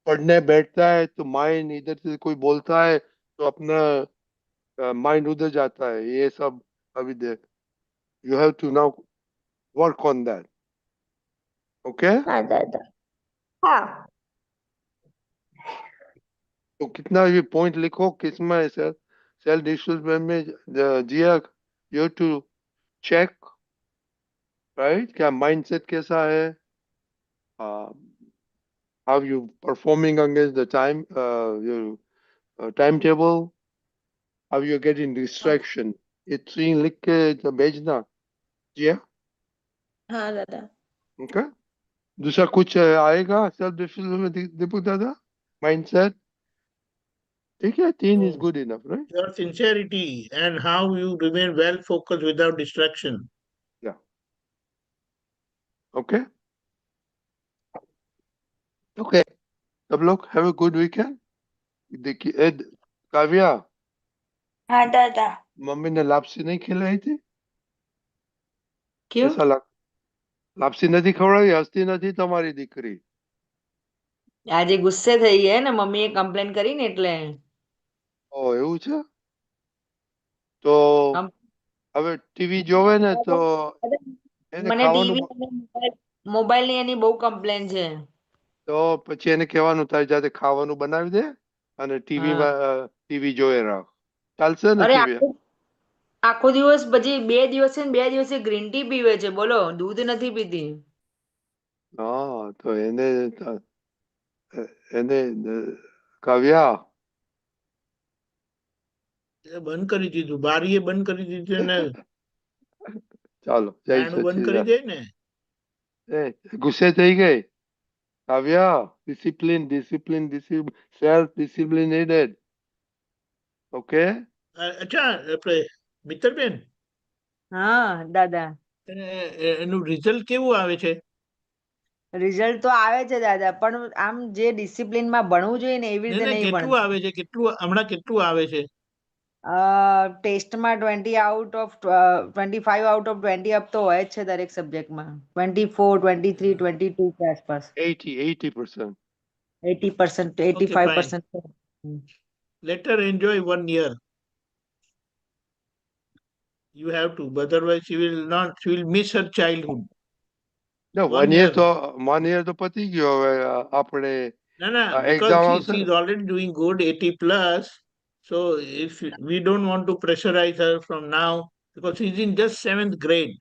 पढ़ने बैठता है तो माइंड इधर से कोई बोलता है तो अपना माइंड उधर जाता है, ये सब अभी देख, you have to now work on that. Okay, हाँ दादा। हाँ। तो कितना ये पॉइंट लिखो किसमें सेल्फ डिसिप्लिन में जिया, यू टू चेक राइट, क्या माइंडसेट कैसा है, how you performing against the time, your time table, how you getting distraction, ये तीन लिख के तो भेजना जिया। हाँ दादा। ओके, दूसरा कुछ आएगा सेल्फ डिसिप्लिन में दीपक दादा? माइंडसेट ठीक है, तीन is No, good enough right? your sincerity and how you remain well focused without distraction. या ओके ओके, सब लोग हैव अ गुड वीकेंड। देखिए काव्या, हाँ दादा। मम्मी ने लापसी नहीं खिलाई थी, क्यों? कैसा लग? લાપસી નથી ખવડાવી, હસતી નથી તમારી દીકરી? આજે ગુસ્સે થઈ હે ને, મમ્મીએ કમ્પ્લેન કરી ને એટલે. ઓ એવું છે? તો આમ હવે ટીવી જોવે ને તો એને મને ખાવાનું ટીવી અને મોબાઈલ ની એની બહુ કમ્પ્લેન છે. તો પછી એને કહેવાનું થાય જાતે ખાવાનું બનાવી દે અને ટીવી હા. ટીવી જોઈ રાખ, ચાલશે ને અરે ટીવી? આખો આખો દિવસ પછી 2 દિવસે ને 2 દિવસે ગ્રીન ટી પીવે છે, બોલો, દૂધ નથી પીતી. હા તો એને કાવ્યા, એ બંધ કરી દીધું, બારીએ બંધ કરી દીધું ને ચાલો જય બારણું બંધ કરી સચિદાન, દે ને. ગુસ્સે થઈ ગઈ Kavya? Discipline discipline self discipline needed. Okay અચ્છા આપણે મિત્તલબેન, હા દાદા, એનું રિઝલ્ટ કેવું આવે છે? રિઝલ્ટ તો આવે છે દાદા, પણ આમ જે ડિસિપ્લિન માં ભણવું જોઈએ ને એવી રીતે નહીં કેટલું આવે છે? હમણાં કેટલું આવે છે? ટેસ્ટમાં 20 out of 25 out of 20 up તો હોય જ છે દરેક સબ્જેક્ટમાં. 24, 23, 22 के आसपास. 80%. 80%, Okay, fine. 85%. Let her enjoy 1 year. You have to, otherwise she will miss her childhood. No, 1 year. 1 year તો પતી ગયો હવે આપણે No, because exam આવશે she is already doing good, 80 plus. So if we don't want to pressurize her from now, because she's in just 7th grade.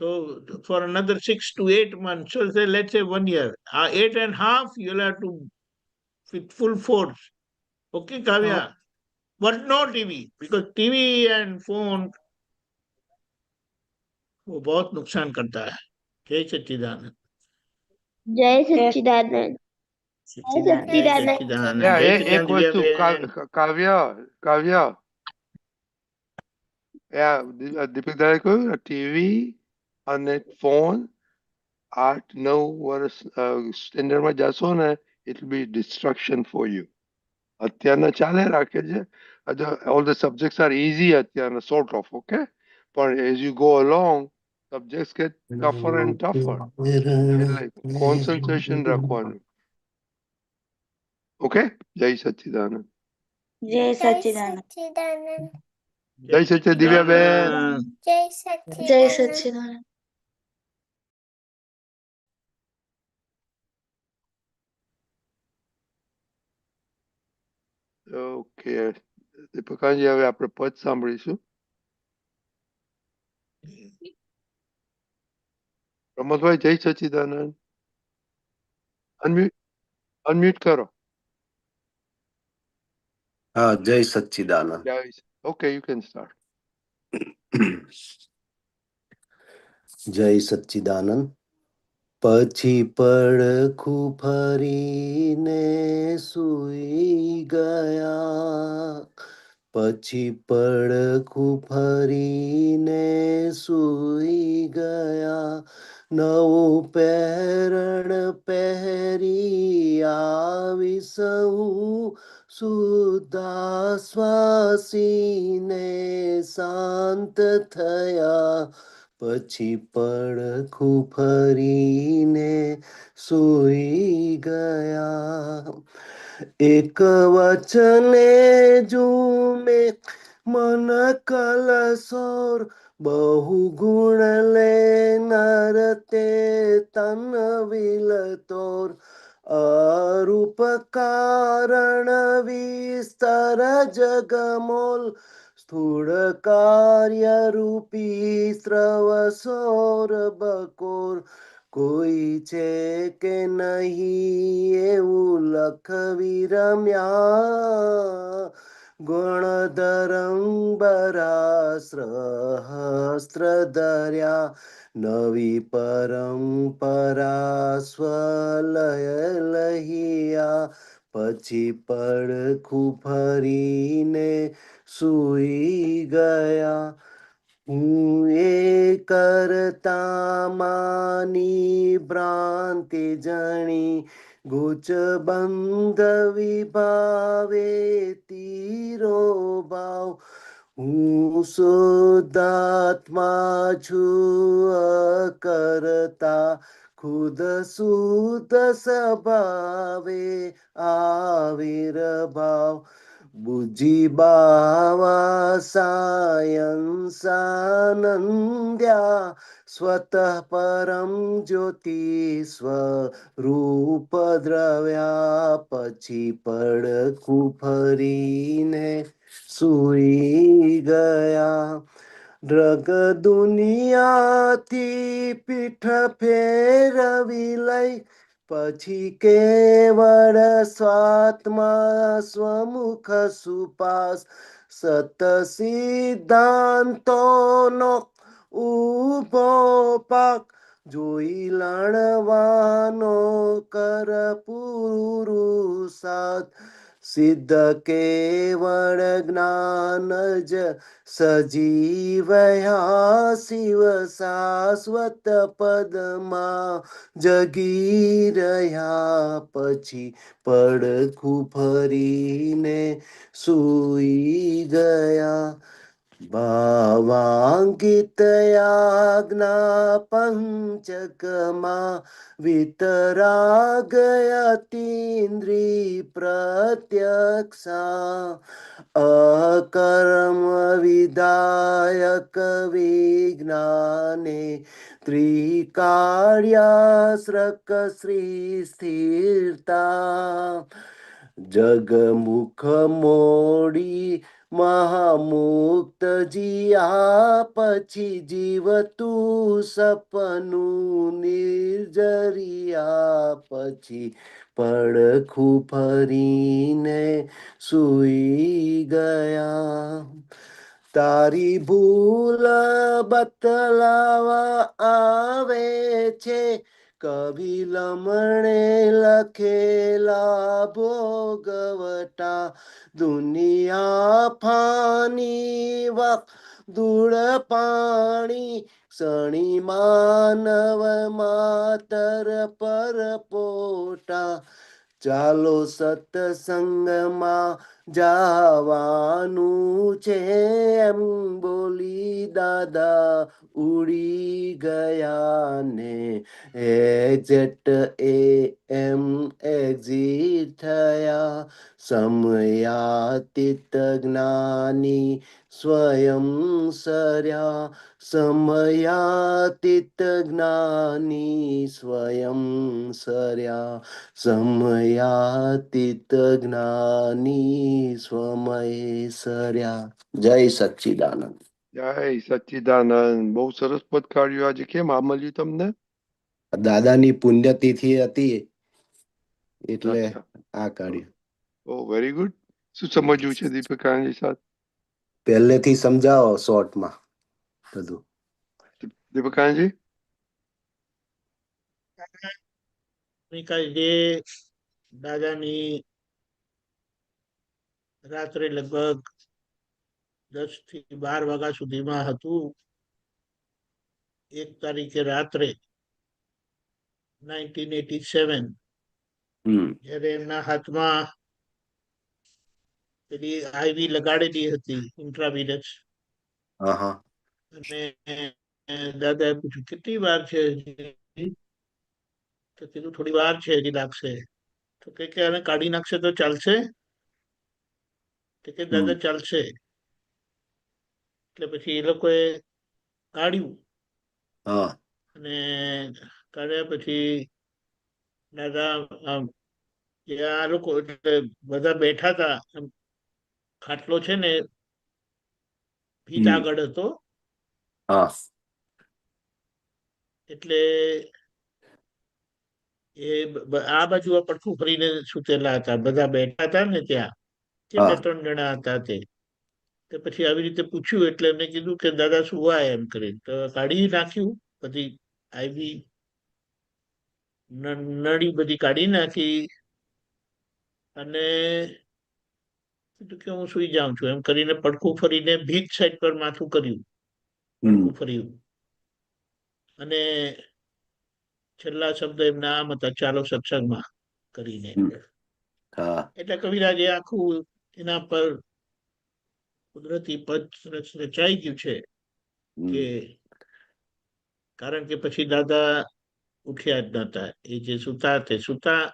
So for another 6 to 8 months, so say, let's say 1 year, 8.5, you'll have to with full force. Okay, Kavya? But no TV, because TV and phone वो बहुत नुकसान करता है. जय सच्चिदानंद. जय सच्चिदानंद। जय सच्चिदानंद। सच्चिदानंद. Yeah, जय એક सच्चिदानंद વસ્તુ दिव्याबेन. કાવ્યા દીપક દાદાએ કહ્યું ને ટીવી અને ફોન 8-9 વર્ષ સ્ટેન્ડર્ડમાં જશો ને it will be distraction for you. અત્યારના ચાલે રાખે છે, all the subjects are easy અત્યારના સોર્ટ ઓફ, ઓકે, પણ as you go along subjects get tougher and tougher, એટલે કોન્સન્ટ્રેશન રાખવાનું. ઓકે, જય સચ્ચિદાનંદ. जय જય सच्चिदानंद। સચ્ચિદાનંદ. જય સચ્ચિદાનંદ દિવ્યાબેન. જય जय સચ્ચિદાનંદ. सच्चिदानंद। ઓકે દીપકાજી, હવે આપણે પદ સાંભળીશું. પ્રમોદભાઈ, જય સચ્ચિદાનંદ. અનમ્યુટ કરો. હા, જય Sachchidanand. Okay, you can start. જય સચ્ચિદાનંદ. પછી પડખું ફરીને સૂઈ ગયા, પછી પડખું ફરીને સૂઈ ગયા, નવું પહેરણ પહેરી આવી સૌ શુદ્ધાશ્વાસીને શાંત થયા, પછી પડખું ફરીને સૂઈ ગયા. એક વચને જુમે મન કલસોર, બહુ ગુણ લેનાર તે તન વિલતોર, અરૂપ કારણ વિસ્તર જગમોલ, સ્થૂળ કાર્ય રૂપી સ્રવસોર બકોર, કોઈ છે કે નહીં એવું લખવી રમ્યા, ગુણધરંબરા સહસ્ત્ર ધર્યા, નવી પરંપરા સ્વલય લહિયા, પછી પડખું ફરીને સૂઈ ગયા. હું એ કરતા માની ભ્રાંતિ જણી, ગુચ બંધ વિભાવે તીરો ભાવ, હું શુદ્ધાત્મા છું કરતા ખુદ શુદ્ધ સ્વભાવે આવિર્ભાવ, બુજી બાવા સાયંસાનંદ્યા, સ્વતઃ પરમ જ્યોતિ સ્વરૂપ દ્રવ્યા, પછી પડખું ફરીને સૂઈ ગયા. ડ્રગ દુનિયાથી પીઠ ફેરવી લઈ, પછી કેવળ સ્વાત્મા સ્વમુખ સુપાસ, સત સિદ્ધાંતોનો ઉભો પાક જોઈ લણવાનો કર પુરુષાર્થ સિદ્ધ કેવળ જ્ઞાન જ સજીવયા શિવ શાશ્વત પદમાં જગી રહ્યા પછી પડખું ફરીને સુઈ ગયા ભાવાંકિત યાજ્ઞા પંચકમાં વિતરાગયતીન્દ્રિય પ્રત્યક્ષા અકર્મ વિધાયક વિજ્ઞાને ત્રિકાળ્યાશ્રક શ્રી સ્થિરતા જગમુખ મોડી મહામુક્ત જીયા પછી જીવતું સપનું નિર્જરિયા પછી પડખું ફરીને સુઈ ગયા તારી ભૂલ બતલાવા આવે છે કવિ લમણે લખેલા ભોગવટા દુનિયા ફાની વખ ધૂળ પાણી ક્ષણી માનવ માતર પર પોટા ચાલો સત્સંગમાં જાવાનું છે એમ બોલી દાદા ઉડી ગયા ને એક્ઝેક્ટ એમ એક્ઝિટ થયા સમયાતીત જ્ઞાની સ્વયં સર્યા સમયાતીત જ્ઞાની સ્વયં સર્યા સમયાતીત જ્ઞાની સ્વમય સર્યા જય સચ્ચિદાનંદ જય સચ્ચિદાનંદ. બહુ સરસ પદ કાઢ્યું. આજે કેમ આ મળ્યું તમને? દાદાની પુણ્યતિથિ હતી એટલે અચ્છા. આ કાઢ્યું. ઓ વેરી ગુડ. શું સમજવું છે દીપકાનંદજી સાહેબ? પહેલેથી સમજાવો શોર્ટમાં બધું. દીપકાનંદજી જે દાદાની રાત્રે લગભગ 10 થી 12 વાગ્યા સુધીમાં હતું. 1 તારીખે રાત્રે 1987 જ્યારે એમના હાથમાં પેલી આઈવી લગાડેલી હતી ઇન્ટ્રાવિનસ અને દાદાએ પૂછ્યું કેટલી વાર છે હજી? તો કીધું થોડી વાર છે, હજી લાગશે. તો કે આને કાઢી નાખશે તો ચાલશે? તો કે દાદા ચાલશે. એટલે પછી એ લોકોએ કાઢ્યું અને કાઢ્યા પછી દાદા આ લોકો એટલે બધા બેઠા હતા. ખાટલો છે ને ભીત આગળ હતો એટલે એ આ બાજુ પડખું ફરીને સુતેલા હતા. બધા બેઠા હતા ને ત્યાં કે 2-3 જણા હતા તે પછી આવી રીતે પૂછ્યું એટલે એમને કીધું કે દાદા સુવાય એમ કરીને. તો કાઢી નાખ્યું બધી આઈવી નળી બધી કાઢી નાખી અને કીધું કે હું સુઈ જાઉં છું એમ કરીને પડખું ફરીને ભીત સાઈડ પર માથું કર્યું, પડખું ફર્યું અને છેલ્લા શબ્દ એમના આમ હતા ચાલો સત્સંગમાં કરીને. એટલે કવિરાજે આખું એના પર કુદરતી પદ રચાઈ ગયું છે કે કારણ કે પછી દાદા ઉઠ્યા જ નતા. એ જે સુતા તે સુતા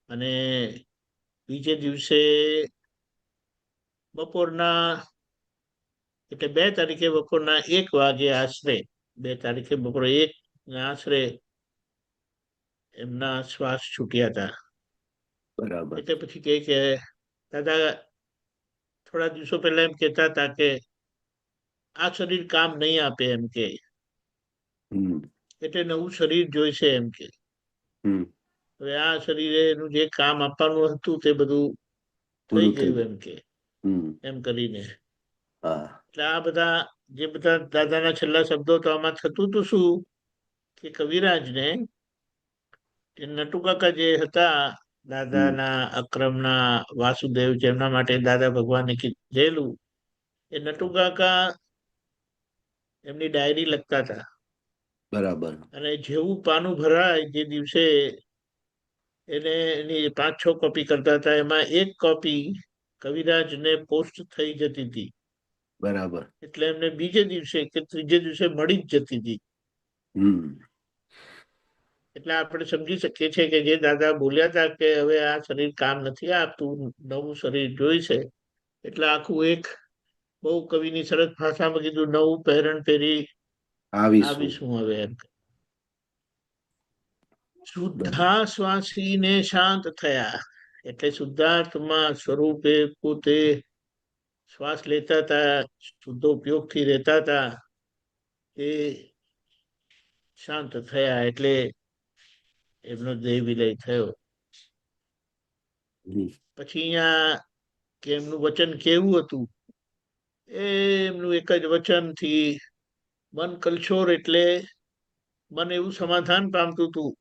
અને બીજે દિવસે બપોરના એટલે 2 તારીખે બપોરના 1 વાગે આશરે 2 તારીખે બપોરે 1 આશરે એમના શ્વાસ છૂટ્યા હતા. એટલે પછી કે દાદા થોડા દિવસો પહેલા એમ કહેતા હતા કે આ શરીર કામ નહીં આપે એમ કે એટલે નવું શરીર જોઈશે એમ કે. હવે આ શરીરે એનું જે કામ આપવાનું હતું તે બધું થઈ ગયું એમ કે એમ કરીને. એટલે આ બધા જે બધા દાદાના છેલ્લા શબ્દો તો આમાં થતું તો શું કે કવિરાજને કે નટુકાકા જે હતા દાદાના અક્રમના વાસુદેવ જેમના માટે દાદા ભગવાને કીધેલું એ નટુકાકા એમની ડાયરી લખતા હતા. બરાબર. અને જેવું પાનું ભરાય જે દિવસે એને એની 5-6 કોપી કરતા હતા, એમાં એક કોપી કવિરાજને પોસ્ટ થઈ જતી હતી. બરાબર. એટલે એમને બીજે દિવસે કે ત્રીજે દિવસે મળી જ જતી હતી. એટલે આપણે સમજી શકીએ છીએ કે જે દાદા બોલ્યા હતા કે હવે આ શરીર કામ નથી આપતું, નવું શરીર જોઈશે, એટલે આખું એક બહુ કવિની સરસ ભાષામાં કીધું, નવું પહેરણ પહેરી આવીશું હવે એમ. શુદ્ધાશ્વાસીને શાંત થયા એટલે શુદ્ધાર્થમાં સ્વરૂપે પોતે શ્વાસ લેતા હતા, શુદ્ધ ઉપયોગથી રહેતા હતા, એ શાંત થયા એટલે એમનો દેહ વિલય થયો. પછી અહીંયા કે એમનું વચન કેવું હતું, એમનું એક જ વચનથી મન કલશોર એટલે મન એવું સમાધાન પામતું હતું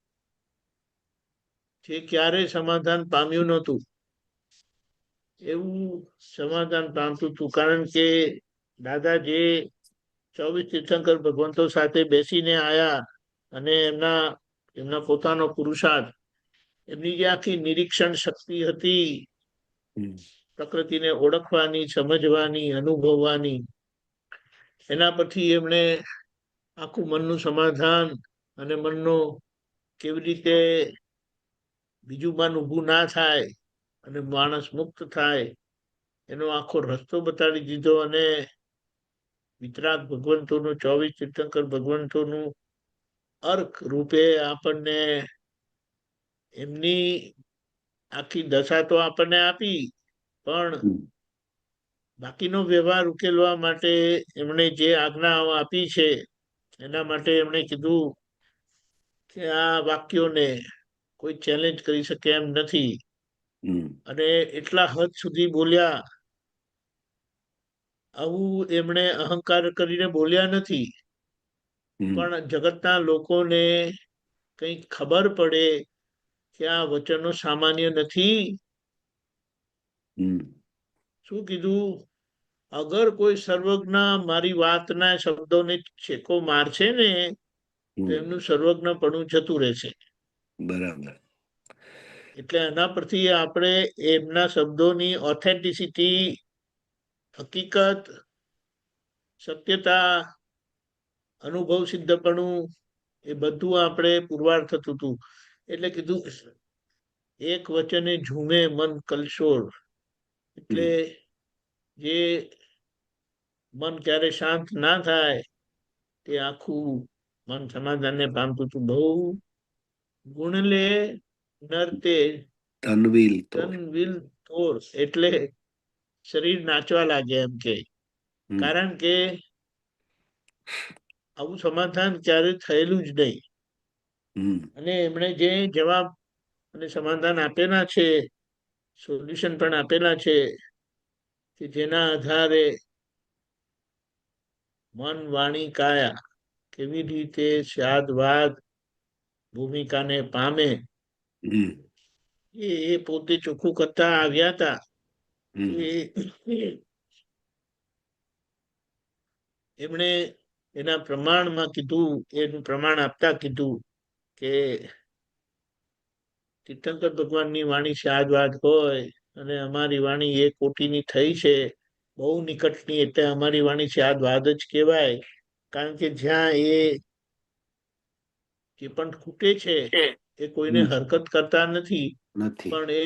જે ક્યારેય સમાધાન પામ્યું નહોતું, એવું સમાધાન પામતું હતું. કારણ કે દાદા જે 24 તીર્થંકર ભગવંતો સાથે બેસીને આયા અને એમના પોતાનો પુરુષાર્થ, એમની જે આખી નિરીક્ષણ શક્તિ હતી, પ્રકૃતિને ઓળખવાની, સમજવાની, અનુભવવાની, એના પછી એમણે આખું મનનું સમાધાન અને મનનો કેવી રીતે બીજું મન ઊભું ના થાય અને માણસ મુક્ત થાય એનો આખો રસ્તો બતાડી દીધો. અને વિતરાગ ભગવંતોનું 24 તીર્થંકર ભગવંતોનું અર્ક રૂપે આપણને એમની આખી દશા તો આપણને આપી, પણ બાકીનો વ્યવહાર ઉકેલવા માટે એમણે જે આજ્ઞાઓ આપી છે એના માટે એમણે કીધું કે આ વાક્યોને કોઈ ચેલેન્જ કરી શકે એમ નથી. અને એટલા હદ સુધી બોલ્યા, આવું એમણે અહંકાર કરીને બોલ્યા નથી, પણ જગતના લોકોને કંઈક ખબર પડે કે આ વચનો સામાન્ય નથી. શું કીધું, અગર કોઈ સર્વજ્ઞ મારી વાતના શબ્દોને છેકો મારશે ને તો એમનું સર્વજ્ઞપણું જતું રહેશે. બરાબર. એટલે એના પરથી આપણે એમના શબ્દોની ઓથેન્ટિસિટી, હકીકત, સત્યતા, અનુભવ સિદ્ધપણું એ બધું આપણે પુરવાર થતું હતું. એટલે કીધું એક વચને ઝૂમે મન કલશોર, એટલે જે મન ક્યારે શાંત ના થાય તે આખું મન સમાધાનને પામતું હતું. બહુ ગુણલે નરતે તનવિલ તોર, એટલે શરીર નાચવા લાગે એમ કે, કારણ કે આવું સમાધાન ક્યારે થયેલું જ નહીં. અને એમણે જે જવાબ અને સમાધાન આપેલા છે, સોલ્યુશન પણ આપેલા છે કે જેના આધારે મન, વાણી, કાયા કેવી રીતે સ્યાદવાદ ભૂમિકાને પામે એ પોતે ચોખ્ખું કરતા આવ્યા હતા. એમણે એના પ્રમાણમાં કીધું, એનું પ્રમાણ આપતા કીધું કે તીર્થંકર ભગવાનની વાણી સ્યાદવાદ હોય અને અમારી વાણી એ કોટીની થઈ છે, બહુ નિકટની, એટલે અમારી વાણી સ્યાદવાદ જ કહેવાય. કારણ કે જ્યાં એ જે પણ ખૂટે છે એ કોઈને હરકત કરતા નથી, પણ એ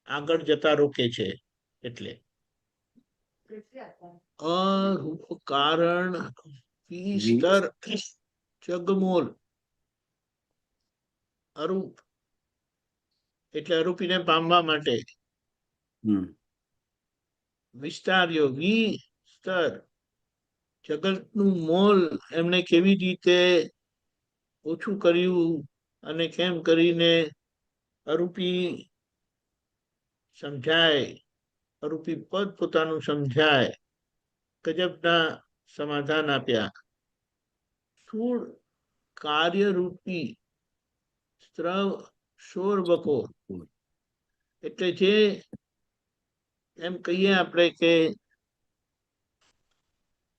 આગળ જતા રોકે છે. એટલે અરૂપ કારણ વિસ્તર જગમોલ, અરૂપ એટલે અરૂપીને પામવા માટે, વિસ્તાર્યો વિસ્તર, જગતનું મોલ એમણે કેવી રીતે ઓછું કર્યું અને કેમ કરીને અરૂપી સમજાય, અરૂપી પદ પોતાનું સમજાય, ગજબના સમાધાન આપ્યા. સ્થૂળ કાર્યરૂપી સ્ત્રવ શોરબકો એટલે જે એમ કહીએ આપણે કે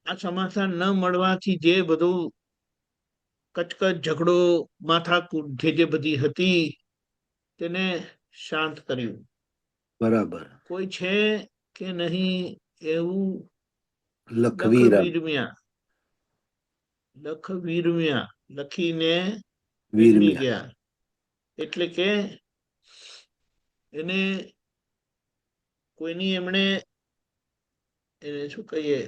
આ સમાધાન ન મળવાથી જે બધું કચકચ ઝઘડો માથાકૂટ જે બધી હતી તેને શાંત કર્યું. બરાબર. કોઈ છે કે નહીં એવું લખવીરમ્યા લખીને વીરમ્યા વીરમ્યા ગયા. એટલે કે એને કોઈની એમણે એને શું કહીએ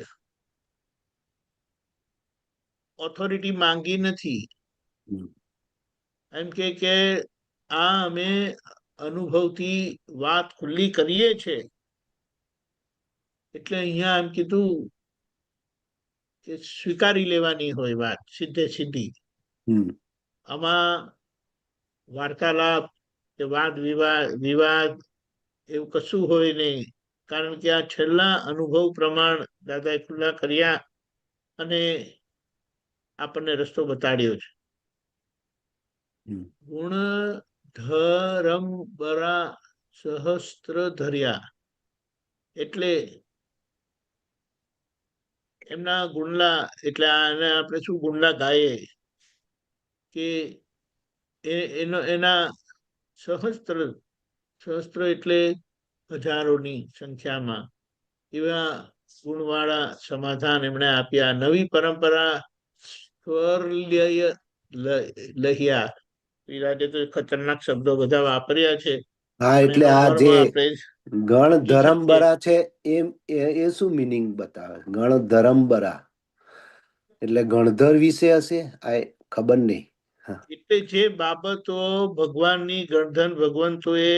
ઓથોરિટી માંગી નથી. એમ કે આ અમે અનુભવથી વાત ખુલ્લી કરીએ છે એટલે અહીંયા એમ કીધું કે સ્વીકારી લેવાની હોય વાત સીધે સીધી. આમાં વાર્તાલાપ કે વાદ વિવાદ એવું કશું હોય નહીં, કારણ કે આ છેલ્લા અનુભવ પ્રમાણ દાદાએ ખુલ્લા કર્યા અને આપણને રસ્તો બતાડ્યો છે. ગુણ ધરમબરા સહસ્ત્ર ધર્યા એટલે એમના ગુણલા એટલે આને આપણે શું ગુણલા ગાઈએ કે એના સહસ્ત્ર એટલે હજારોની સંખ્યામાં એવા ગુણવાળા સમાધાન એમણે આપ્યા. નવી પરંપરા લહ્યા. વિરાજે તો ખતરનાક શબ્દો બધા વાપર્યા છે. હા, એટલે આ જે ગણ ધરમબરા છે એ શું મિનિંગ બતાવે? ગણ ધરમબરા એટલે ગણધર વિશે હશે, આ ખબર નહીં. એટલે જે બાબતો ભગવાનની ગણધર ભગવંતોએ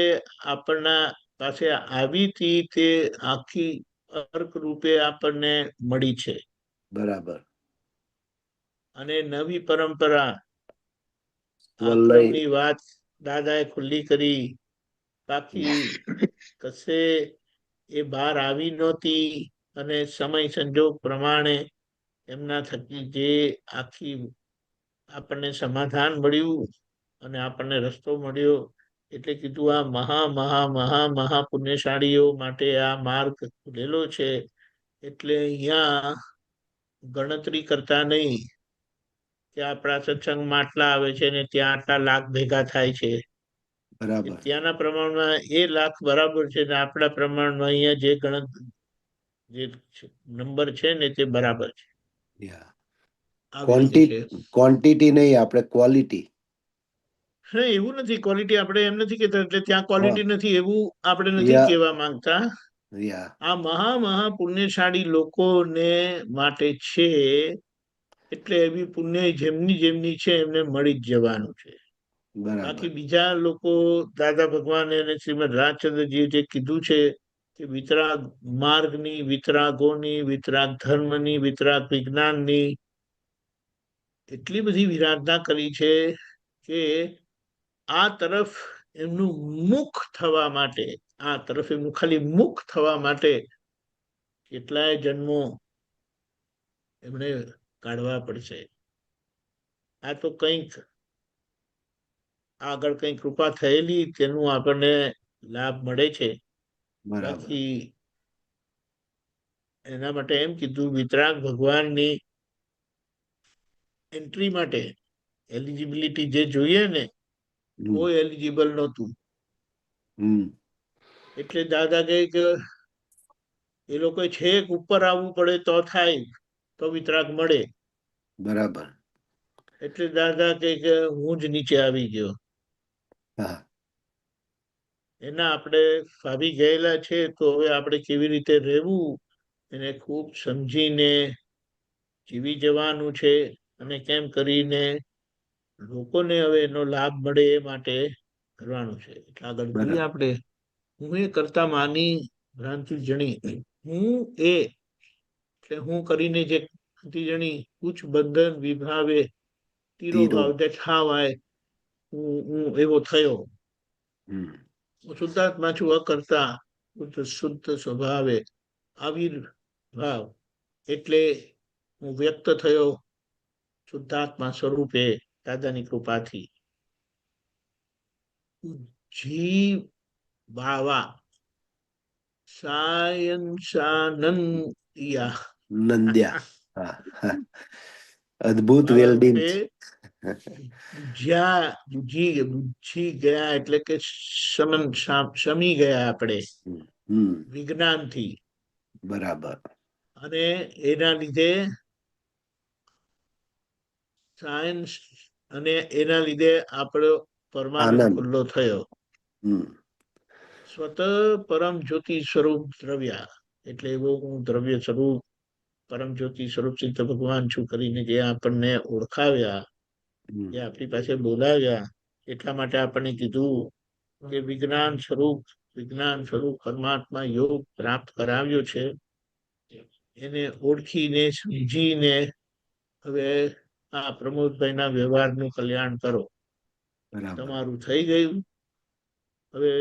આપણના પાસે આવી હતી તે આખી અર્ક રૂપે આપણને મળી છે. બરાબર. અને નવી પરંપરા આક્રમની વાત દાદાએ ખુલ્લી કરી. બાકી કશે એ બહાર આવી નહોતી અને સમય સંજોગ પ્રમાણે એમના થકી જે આખી આપણને સમાધાન મળ્યું અને આપણને રસ્તો મળ્યો. એટલે કીધું આ મહા પુણ્યશાળીઓ માટે આ માર્ગ ખુલેલો છે. એટલે અહીંયા ગણતરી કરતા નહીં કે આપણા સત્સંગમાં આટલા આવે છે ને ત્યાં આટલા લાખ ભેગા થાય છે. ત્યાંના પ્રમાણમાં એ લાખ બરાબર છે ને આપણા પ્રમાણમાં અહીંયા જે જે નંબર છે ને તે બરાબર છે. ક્વોન્ટિટી નહીં, આપણે ક્વોલિટી. હા, એવું નથી. ક્વોલિટી આપણે એમ નથી કેતા એટલે ત્યાં ક્વોલિટી નથી એવું આપણે નથી કહેવા માંગતા. આ મહા પુણ્યશાળી લોકોને માટે છે. એટલે એવી પુણ્ય જેમની છે એમને મળી જ જવાનું છે. બાકી બીજા લોકો દાદા ભગવાન અને શ્રીમદ રાજચંદ્રજીએ જે કીધું છે કે વિતરાગ માર્ગની, વિતરાગોની, વિતરાગ ધર્મની, વિતરાગ વિજ્ઞાનની એટલી બધી વિરાધના કરી છે કે આ તરફ એમનું મુખ થવા માટે, આ તરફ એમનું ખાલી મુખ થવા માટે કેટલાય જન્મો એમણે કાઢવા પડશે. આ તો કંઈક આગળ કંઈક કૃપા થયેલી તેનું આપણને લાભ મળે છે. બાકી એના માટે એમ કીધું વિતરાગ ભગવાનની એન્ટ્રી માટે એલિજિબિલિટી જે જોઈએ ને કોઈ એલિજિબલ નહોતું. એટલે દાદા કહે કે એ લોકો છેક ઉપર આવવું પડે તો થાય તો વિતરાગ મળે. બરાબર. એટલે દાદા કહે કે હું જ નીચે આવી ગયો. એના આપણે ફાવી ગયેલા છે તો હવે આપણે કેવી રીતે રહેવું એને ખૂબ સમજીને જીવી જવાનું છે. અને કેમ કરીને લોકોને હવે એનો લાભ મળે એ માટે કરવાનું છે. એટલે આગળ જોઈએ આપણે. હું એ કરતા માની ભ્રાંતિ જણી, હું એ એટલે હું કરીને જે ભ્રાંતિ જણી, કુછ બંધન વિભાવે તીરો ભાવ, that's how હું એવો થયો. હું શુદ્ધાત્મા છું અકર્તા શુદ્ધ સ્વભાવે આવિર્ભાવ એટલે હું વ્યક્ત થયો શુદ્ધાત્મા સ્વરૂપે દાદાની કૃપાથી. જીવાવા સાયંસાનંદિયા નંદ્યા. હા, હા. અદ્ભુત વેલ્ડિંગ. બુજી ગયા એટલે કે શમી ગયા આપણે વિજ્ઞાનથી. બરાબર. અને એના લીધે સાયન્સ અને એના લીધે આપણો પરમાનંદ ખુલ્લો થયો. સ્વત પરમ જ્યોતિ સ્વરૂપ દ્રવ્ય એટલે એવો હું દ્રવ્ય સ્વરૂપ પરમ જ્યોતિ સ્વરૂપ સિદ્ધ ભગવાન છું કરીને જે આપણને ઓળખાવ્યા, જે આપણી પાસે બોલાવ્યા, એટલા માટે આપણને કીધું કે વિજ્ઞાન સ્વરૂપ પરમાત્મા યોગ પ્રાપ્ત કરાવ્યો છે. એને ઓળખીને સમજીને હવે આ પ્રમોદભાઈના વ્યવહારનું કલ્યાણ કરો. તમારું થઈ ગયું. હવે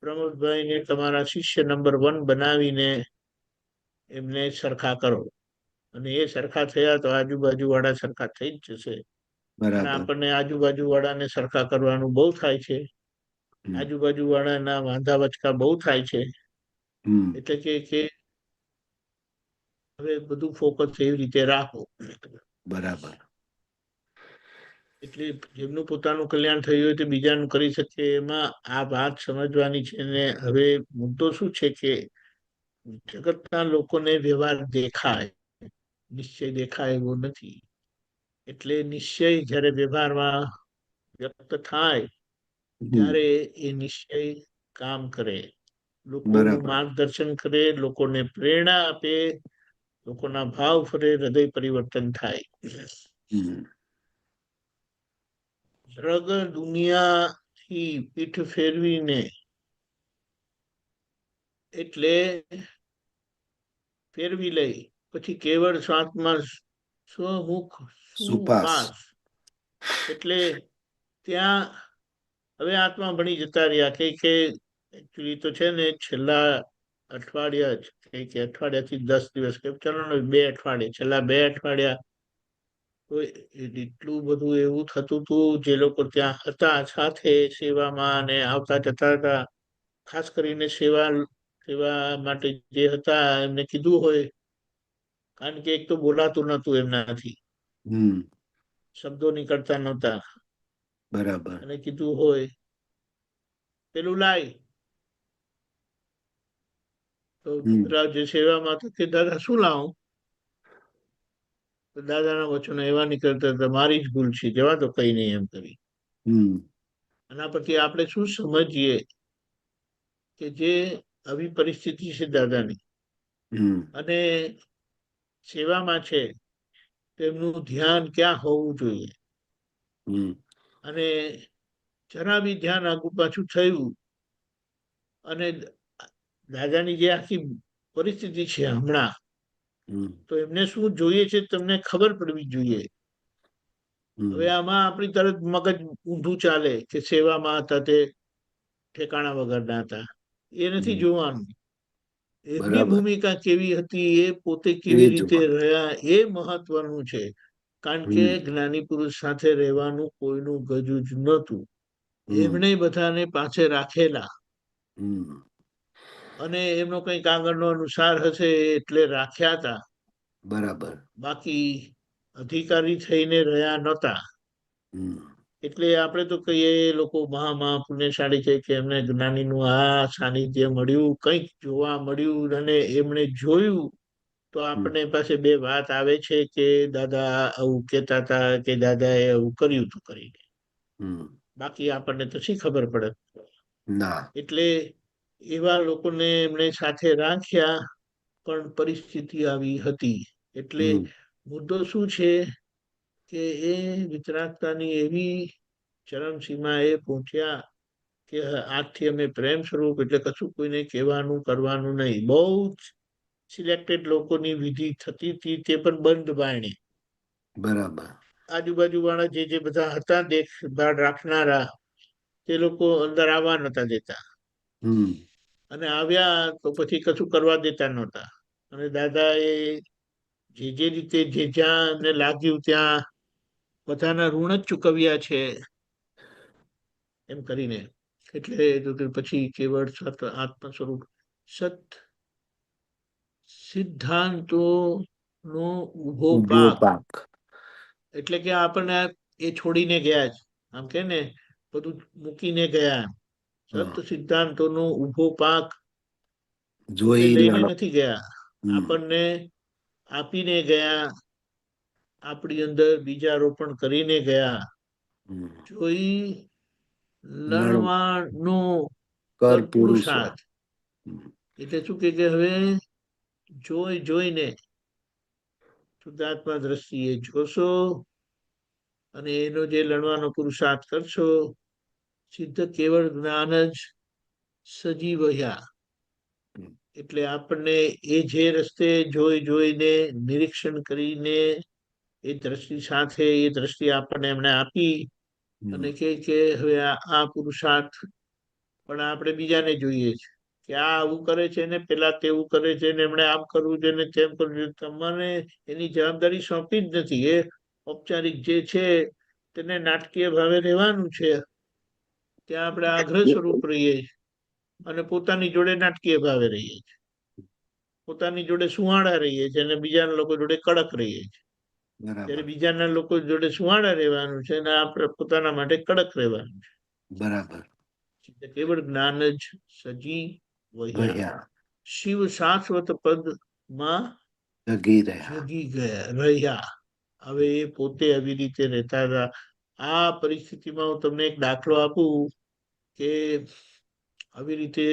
પ્રમોદભાઈને તમારા શિષ્ય નંબર 1 બનાવીને એમને સરખા કરો. અને એ સરખા થયા તો આજુબાજુ વાળા સરખા થઈ જ જશે. અને આપણને આજુબાજુ વાળાને સરખા કરવાનું બહુ થાય છે. આજુબાજુ વાળાના વાંધા વચકા બહુ થાય છે. એટલે કે હવે બધું ફોકસ એવી રીતે રાખો. બરાબર. એટલે જેમનું પોતાનું કલ્યાણ થયું હોય તે બીજાનું કરી શકે. એમાં આ વાત સમજવાની છે. ને હવે મુદ્દો શું છે કે જગતના લોકોને વ્યવહાર દેખાય, નિશ્ચય દેખાય એવો નથી. એટલે નિશ્ચય જ્યારે વ્યવહારમાં વ્યક્ત થાય ત્યારે એ નિશ્ચય કામ કરે, લોકોનું માર્ગદર્શન કરે, લોકોને પ્રેરણા આપે, લોકોના ભાવ ફરે, હૃદય પરિવર્તન થાય. જગ દુનિયાથી પીઠ ફેરવીને એટલે ફેરવી લઈ પછી કેવળ સ્વાત્મા સ્વમુખ સુપાસ એટલે ત્યાં હવે આત્મા ભણી જતા રહ્યા. કે એકચ્યુઅલી તો છે ને છેલ્લા અઠવાડિયા કે અઠવાડિયાથી 10 દિવસ કે ચલો 2 અઠવાડિયા, છેલ્લા 2 અઠવાડિયા તો એટલું બધું એવું થતું હતું. જે લોકો ત્યાં હતા સાથે સેવામાં અને આવતા જતા હતા, ખાસ કરીને સેવા માટે જે હતા એમને કીધું હોય, કારણ કે એક તો બોલાતું નતું એમનાથી, શબ્દો નીકળતા નહોતા. બરાબર. અને કીધું હોય પેલું લાય તો છોકરા જે સેવામાં તો કે દાદા શું લાવું? તો દાદાના વચનો એવા નીકળતા હતા, મારી જ ભૂલ છે, જવા તો કઈ નહીં એમ કરી. આના પરથી આપણે શું સમજીએ કે જે આવી પરિસ્થિતિ છે દાદાની અને સેવામાં છે, તેમનું ધ્યાન ક્યાં હોવું જોઈએ. અને જરા બી ધ્યાન આગુ પાછું થયું અને દાદાની જે આખી પરિસ્થિતિ છે હમણાં, તો એમને શું જોઈએ છે તમને ખબર પડવી જોઈએ. હવે આમાં આપણી તરત મગજ ઊંધું ચાલે કે સેવામાં હતા તે ઠેકાણા વગરના હતા. એ નથી જોવાનું. એમની ભૂમિકા કેવી હતી, એ પોતે કેવી રીતે રહ્યા, એ મહત્વનું છે. કારણ કે જ્ઞાની પુરુષ સાથે રહેવાનું કોઈનું ગજું જ નહોતું. એમણે બધાને પાસે રાખેલા અને એમનો કંઈક આગળનો અનુસાર હશે એટલે રાખ્યા હતા. બરાબર. બાકી અધિકારી થઈને રહ્યા નહોતા. એટલે આપણે તો કહીએ લોકો મહા પુણ્યશાળી છે કે એમને જ્ઞાનીનું આ સાનિધ્ય મળ્યું, કંઈક જોવા મળ્યું અને એમણે જોયું. તો આપણે પાસે 2 વાત આવે છે કે દાદા આવું કહેતા હતા કે દાદાએ આવું કર્યું હતું કરીને. બાકી આપણને તો શી ખબર પડે. એટલે એવા લોકોને એમણે સાથે રાખ્યા, પણ પરિસ્થિતિ આવી હતી. એટલે મુદ્દો શું છે કે એ વિતરાગતાની એવી ચરમસીમા એ પહોંચ્યા કે આજથી અમે પ્રેમ સ્વરૂપ એટલે કશું કોઈને કહેવાનું કરવાનું નહીં. બહુ જ સિલેક્ટેડ લોકોની વિધિ થતી હતી, તે પણ બંધ બારણે. બરાબર. આજુબાજુ વાળા જે બધા હતા દેખભાળ રાખનારા, તે લોકો અંદર આવવા નતા દેતા. અને આવ્યા તો પછી કશું કરવા દેતા નહોતા. અને દાદાએ જે રીતે જે જ્યાં એમને લાગ્યું ત્યાં બધાના ઋણ જ ચૂકવ્યા છે એમ કરીને. એટલે પછી કેવળ સત આત્મ સ્વરૂપ સત સિદ્ધાંતો નો ઉભો પાક, એટલે કે આપણને એ છોડીને ગયા જ, આમ કે ને બધું મૂકીને ગયા. સત સિદ્ધાંતો નો ઉભો પાક લઈને નથી ગયા, આપણને આપીને ગયા, આપણી અંદર બીજારોપણ કરીને ગયા. જોઈ લણવાનો કર પુરુષાર્થ. એટલે શું કે હવે જોઈને શુદ્ધાત્મા દ્રષ્ટિએ જોશો અને એનો જે લણવાનો પુરુષાર્થ કરશો, સિદ્ધ કેવળ જ્ઞાન જ સજીવયા. એટલે આપણને એ જે રસ્તે જોઈને નિરીક્ષણ કરીને એ દ્રષ્ટિ સાથે એ દ્રષ્ટિ આપણને એમણે આપી અને કે હવે આ પુરુષાર્થ પણ આપણે બીજાને જોઈએ છે કે આ આવું કરે છે ને પેલા તેવું કરે છે ને એમણે આમ કરવું છે ને તેમ કરવું છે. તમારે એની જવાબદારી સોંપી જ નથી. એ ઔપચારિક જે છે તેને નાટકીય ભાવે રહેવાનું છે. ત્યાં આપણે આગ્રહ સ્વરૂપ રહીએ અને પોતાની જોડે નાટકીય ભાવે રહીએ છીએ, પોતાની જોડે સુવાળા રહીએ છીએ અને બીજાના લોકો જોડે કડક રહીએ છીએ. ત્યારે બીજાના લોકો જોડે સુવાળા રહેવાનું છે અને આપણે પોતાના માટે કડક રહેવાનું છે. બરાબર. કેવળ જ્ઞાન જ સજી વહ્યા, શિવ શાશ્વત પદ માં જગી રહ્યા. હવે એ પોતે આવી રીતે રહેતા હતા. આ પરિસ્થિતિમાં હું તમને એક દાખલો આપું કે આવી રીતે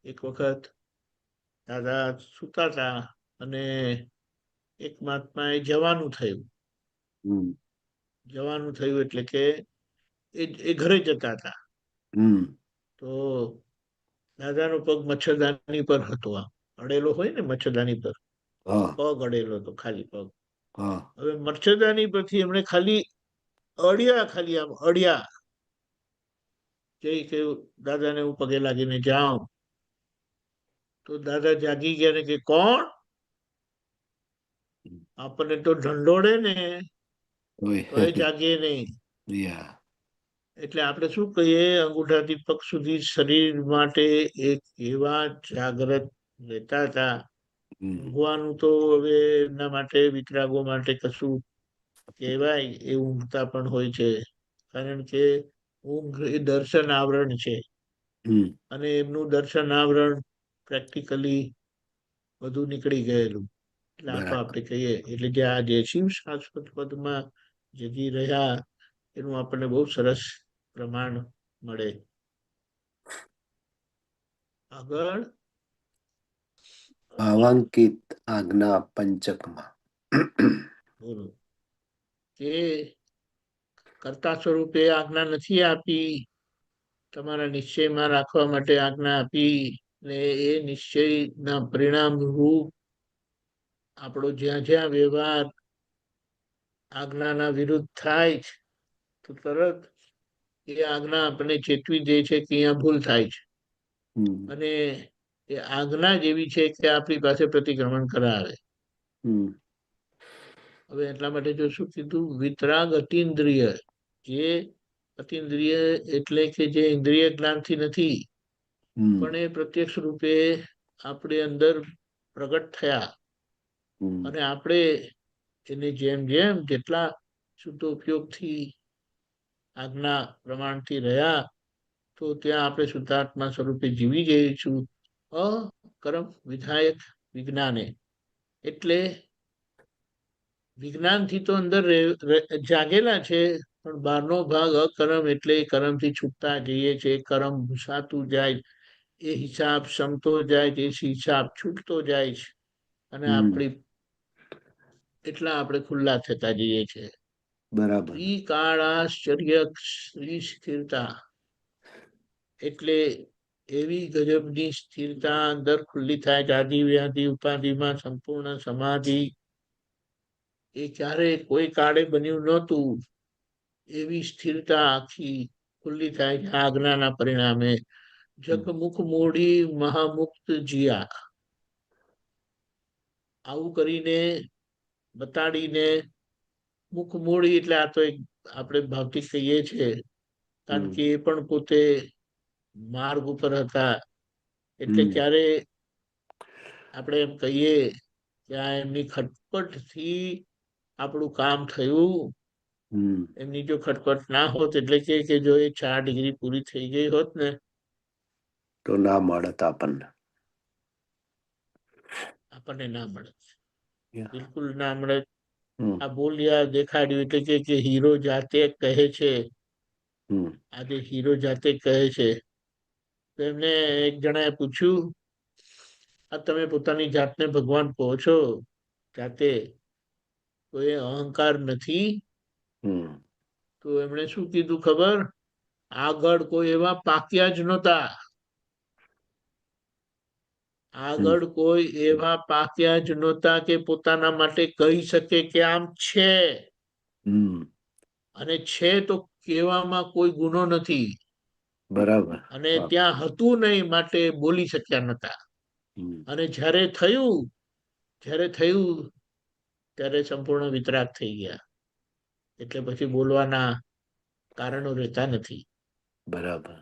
એક વખત દાદા સુતા હતા અને એક મહાત્મા એ જવાનું થયું એટલે કે એ ઘરે જતા હતા. તો દાદાનો પગ મચ્છરદાની પર હતો, આમ અડેલો હોય ને મચ્છરદાની પર, પગ અડેલો હતો, ખાલી પગ. હવે મચ્છરદાની પરથી એમણે ખાલી અડ્યા જઈ કે દાદાને હું પગે લાગીને જાઉં. તો દાદા જાગી ગયા ને કે કોણ? આપણને તો ઢંઢોળે ને તો જાગીએ નહીં. એટલે આપણે શું કહીએ, અંગૂઠાથી પગ સુધી શરીર માટે એક એવા જાગ્રત રહેતા હતા. ઊંઘવાનું તો હવે એમના માટે વિતરાગો માટે કશું કહેવાય એ ઊંઘતા પણ હોય છે, કારણ કે ઊંઘ એ દર્શન આવરણ છે અને એમનું દર્શન આવરણ પ્રેક્ટિકલી બધું નીકળી ગયેલું. એટલે આ તો આપણે કહીએ એટલે જે આ જે શિવ શાશ્વત પદમાં જગી રહ્યા એનું આપણને બહુ સરસ પ્રમાણ મળે. આગળ ભાવાંકિત આજ્ઞા પંચકમાં બોલો કે કર્તા સ્વરૂપે આજ્ઞા નથી આપી, તમારા નિશ્ચયમાં રાખવા માટે આજ્ઞા આપી ને એ નિશ્ચયના પરિણામ રૂપ આપણો જ્યાં જ્યાં વ્યવહાર આજ્ઞાના વિરુદ્ધ થાય છે તો તરત એ આજ્ઞા આપણને ચેતવી દે છે કે અહીંયા ભૂલ થાય છે અને એ આજ્ઞા જ એવી છે કે આપણી પાસે પ્રતિક્રમણ કરાવે. હવે એટલા માટે જો શું કીધું, વિતરાગ અતિન્દ્રિય. જે અતિન્દ્રિય એટલે કે જે ઇન્દ્રિય જ્ઞાનથી નથી પણ એ પ્રત્યક્ષ રૂપે આપણે અંદર પ્રગટ થયા અને આપણે એને જેમ જેમ જેટલા શુદ્ધ ઉપયોગથી આજ્ઞા પ્રમાણથી રહ્યા તો ત્યાં આપણે શુદ્ધાત્મા સ્વરૂપે જીવી જઈશું. અકર્મ વિધાયક વિજ્ઞાને, એટલે વિજ્ઞાનથી તો અંદર જાગેલા છે પણ બહારનો ભાગ અકર્મ એટલે કર્મથી છૂટતા જઈએ છે. કર્મ ભૂસાતું જાય, એ હિસાબ સમતો જાય, એ હિસાબ છૂટતો જાય છે અને આપણી એટલા આપણે ખુલ્લા થતા જઈએ છીએ. બરાબર. કાળાશ્ચર્ય સ્થિરતા, એટલે એવી ગજબની સ્થિરતા અંદર ખુલ્લી થાય. જાતિ વ્યાધિ ઉપાધિમાં સંપૂર્ણ સમાધિ એ ક્યારે કોઈ કાળે બન્યું નહોતું. એવી સ્થિરતા આખી ખુલ્લી થાય આજ્ઞાના પરિણામે. જગમુખ મોડી મહામુક્ત જીયા, આવું કરીને બતાડીને મુખ મોડી, એટલે આ તો એક આપણે ભાવથી કહીએ છીએ, કારણ કે એ પણ પોતે માર્ગ ઉપર હતા. એટલે ક્યારે આપણે એમ કહીએ કે આ એમની ખટપટ થી આપણું કામ થયું. એમની જો ખટપટ ના હોત, એટલે કે જો એ 4 ડિગ્રી પૂરી થઈ ગઈ હોત ને તો ના મળત આપણને ના મળે, બિલકુલ ના મળે. આ બોલ્યા દેખાડ્યું, એટલે કે હીરો જાતે કહે છે, આજે હીરો જાતે કહે છે. તો એમને એક જણાએ પૂછ્યું, આ તમે પોતાની જાતને ભગવાન કહો છો જાતે, તો એ અહંકાર નથી? તો એમણે શું કીધું ખબર? આગળ કોઈ એવા પાક્યા જ નહોતા, આગળ કોઈ એવા પાક્યા જ નહોતા કે પોતાના માટે કહી શકે કે આમ છે. અને છે તો કહેવામાં કોઈ ગુનો નથી, બરાબર. અને ત્યાં હતું નહીં માટે બોલી શક્યા નતા. અને જ્યારે થયું ત્યારે સંપૂર્ણ વિતરાગ થઈ ગયા. એટલે પછી બોલવાના કારણો રહેતા નથી. બરાબર.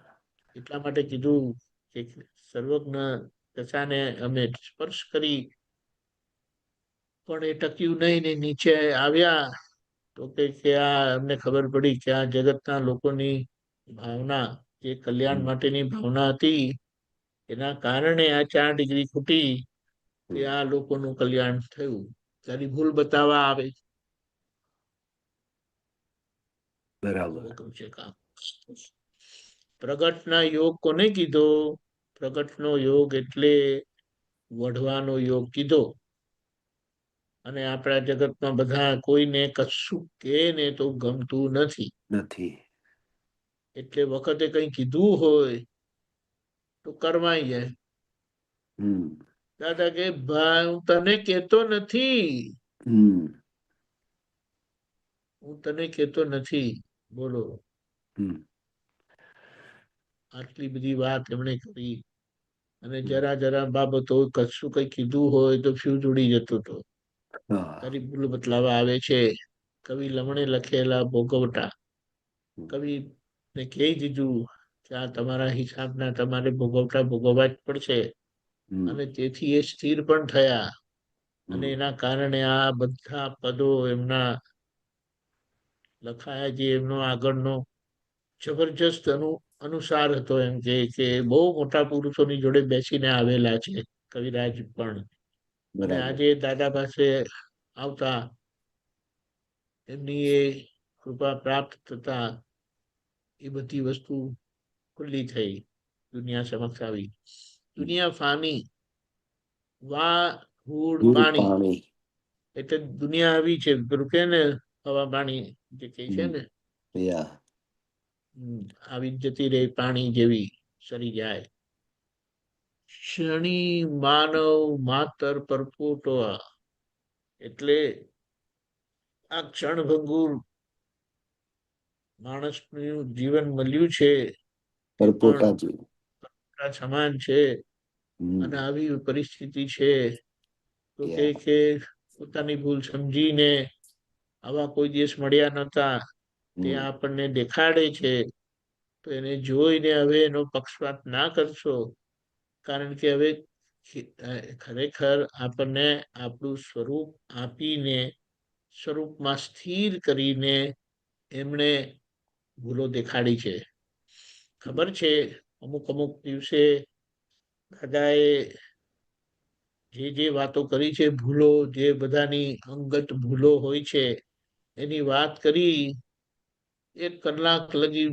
એટલા માટે કીધું કે સર્વજ્ઞ દશાને અમે સ્પર્શ કરી, પણ એ ટક્યું નહીં ને નીચે આવ્યા. તો કે આ અમને ખબર પડી કે આ જગતના લોકોની ભાવના, જે કલ્યાણ માટેની ભાવના હતી, એના કારણે આ 4 ડિગ્રી ખૂટી, તે આ લોકોનું કલ્યાણ થયું. તારી ભૂલ બતાવવા આવે. બરાબર. પ્રગટના યોગ કોને કીધો? પ્રગટનો યોગ એટલે વઢવાનો યોગ કીધો. અને આપણા જગતમાં બધા કોઈને કશું કે ને તો ગમતું નથી. એટલે વખતે કઈ કીધું હોય તો કરવાઈ જાય. દાદા કે ભાઈ હું તને કેતો નથી, હું તને કેતો નથી. બોલો, આટલી બધી વાત એમણે કરી. અને જરા બાબતો કશું કઈ કીધું હોય તો ફ્યુઝ ઉડી જતો હતો. તારી ભૂલ બતલાવા આવે છે. કવિ લમણે લખેલા ભોગવટા, કવિ ને કહી દીધું કે આ તમારા હિસાબના તમારે ભોગવવા જ પડશે. અને તેથી એ સ્થિર પણ થયા. અને એના કારણે આ બધા પદો એમના લખાયા, જે એમનો આગળનો જબરજસ્ત અનુસાર હતો. એમ કે બહુ મોટા પુરુષોની જોડે બેસીને આવેલા છે કવિરાજ પણ. અને આજે દાદા પાસે આવતા એમની એ કૃપા પ્રાપ્ત થતા એ બધી વસ્તુ ખુલ્લી થઈ, દુનિયા સમક્ષ આવી. દુનિયા ફાની, ધૂળ પાણી, એટલે દુનિયા આવી છે. કે ને હવા પાણી જે કહે છે ને, આવી જતી રહે, પાણી જેવી સરી જાય. ક્ષણી માનવ માતર પરપોટો, એટલે આ ક્ષણભંગુર માણસનું જીવન મળ્યું છે, પરપોટા સમાન છે. અને આવી પરિસ્થિતિ છે તો કે પોતાની ભૂલ સમજીને આવા કોઈ દિવસ મળ્યા નતા, તે આપણને દેખાડે છે. તો એને જોઈને હવે એનો પક્ષપાત ના કરશો, કારણ કે હવે ખરેખર આપણને આપણું સ્વરૂપ આપીને, સ્વરૂપમાં સ્થિર કરીને એમણે ભૂલો દેખાડી છે. ખબર છે અમુક દિવસે દાદાએ જે વાતો કરી છે, ભૂલો, જે બધાની અંગત ભૂલો હોય છે એની વાત કરી. 1 કલાક લગી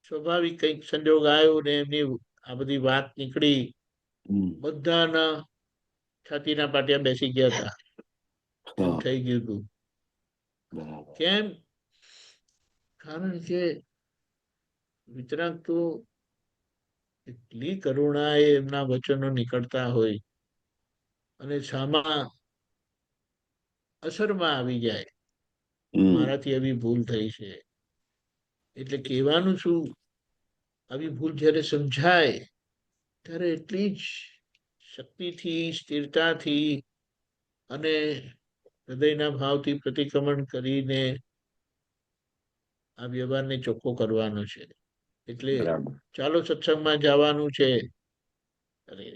સ્વાભાવિક કઈક સંજોગ આવ્યો ને એમની આ બધી વાત નીકળી. બધાના છાતીના પાટિયા બેસી ગયા હતા. એમ થઈ ગયું હતું. કેમ? કારણ કે વિતરાગ તો એટલી કરુણા એ એમના વચનો નીકળતા હોય અને સામા અસરમાં આવી જાય, મારાથી આવી ભૂલ થઈ છે. એટલે કહેવાનું શું, આવી ભૂલ જ્યારે સમજાય ત્યારે એટલી જ શક્તિથી, સ્થિરતાથી અને હૃદયના ભાવથી પ્રતિક્રમણ કરીને આ વ્યવહારને ચોખ્ખો કરવાનો છે. એટલે ચાલો સત્સંગમાં જવાનું છે. અને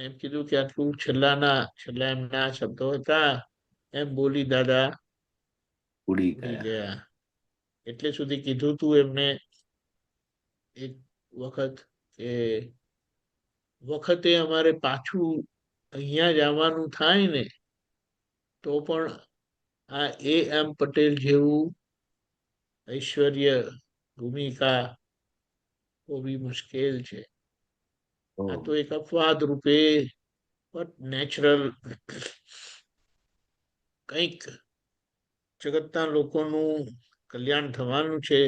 એમ કીધું કે આટલું છેલ્લા એમના શબ્દો હતા, એમ બોલી દાદા ઉડી ગયા. એટલે સુધી કીધું તું એમને એક વખત કે વખતે અમારે પાછું અહીંયા જ આવવાનું થાય ને તો પણ આ એમ પટેલ જેવું ઐશ્વર્ય ભૂમિકા હોવી મુશ્કેલ છે. આ તો એક અપવાદ રૂપે નેચરલ કંઈક જગતના લોકોનું કલ્યાણ થવાનું છે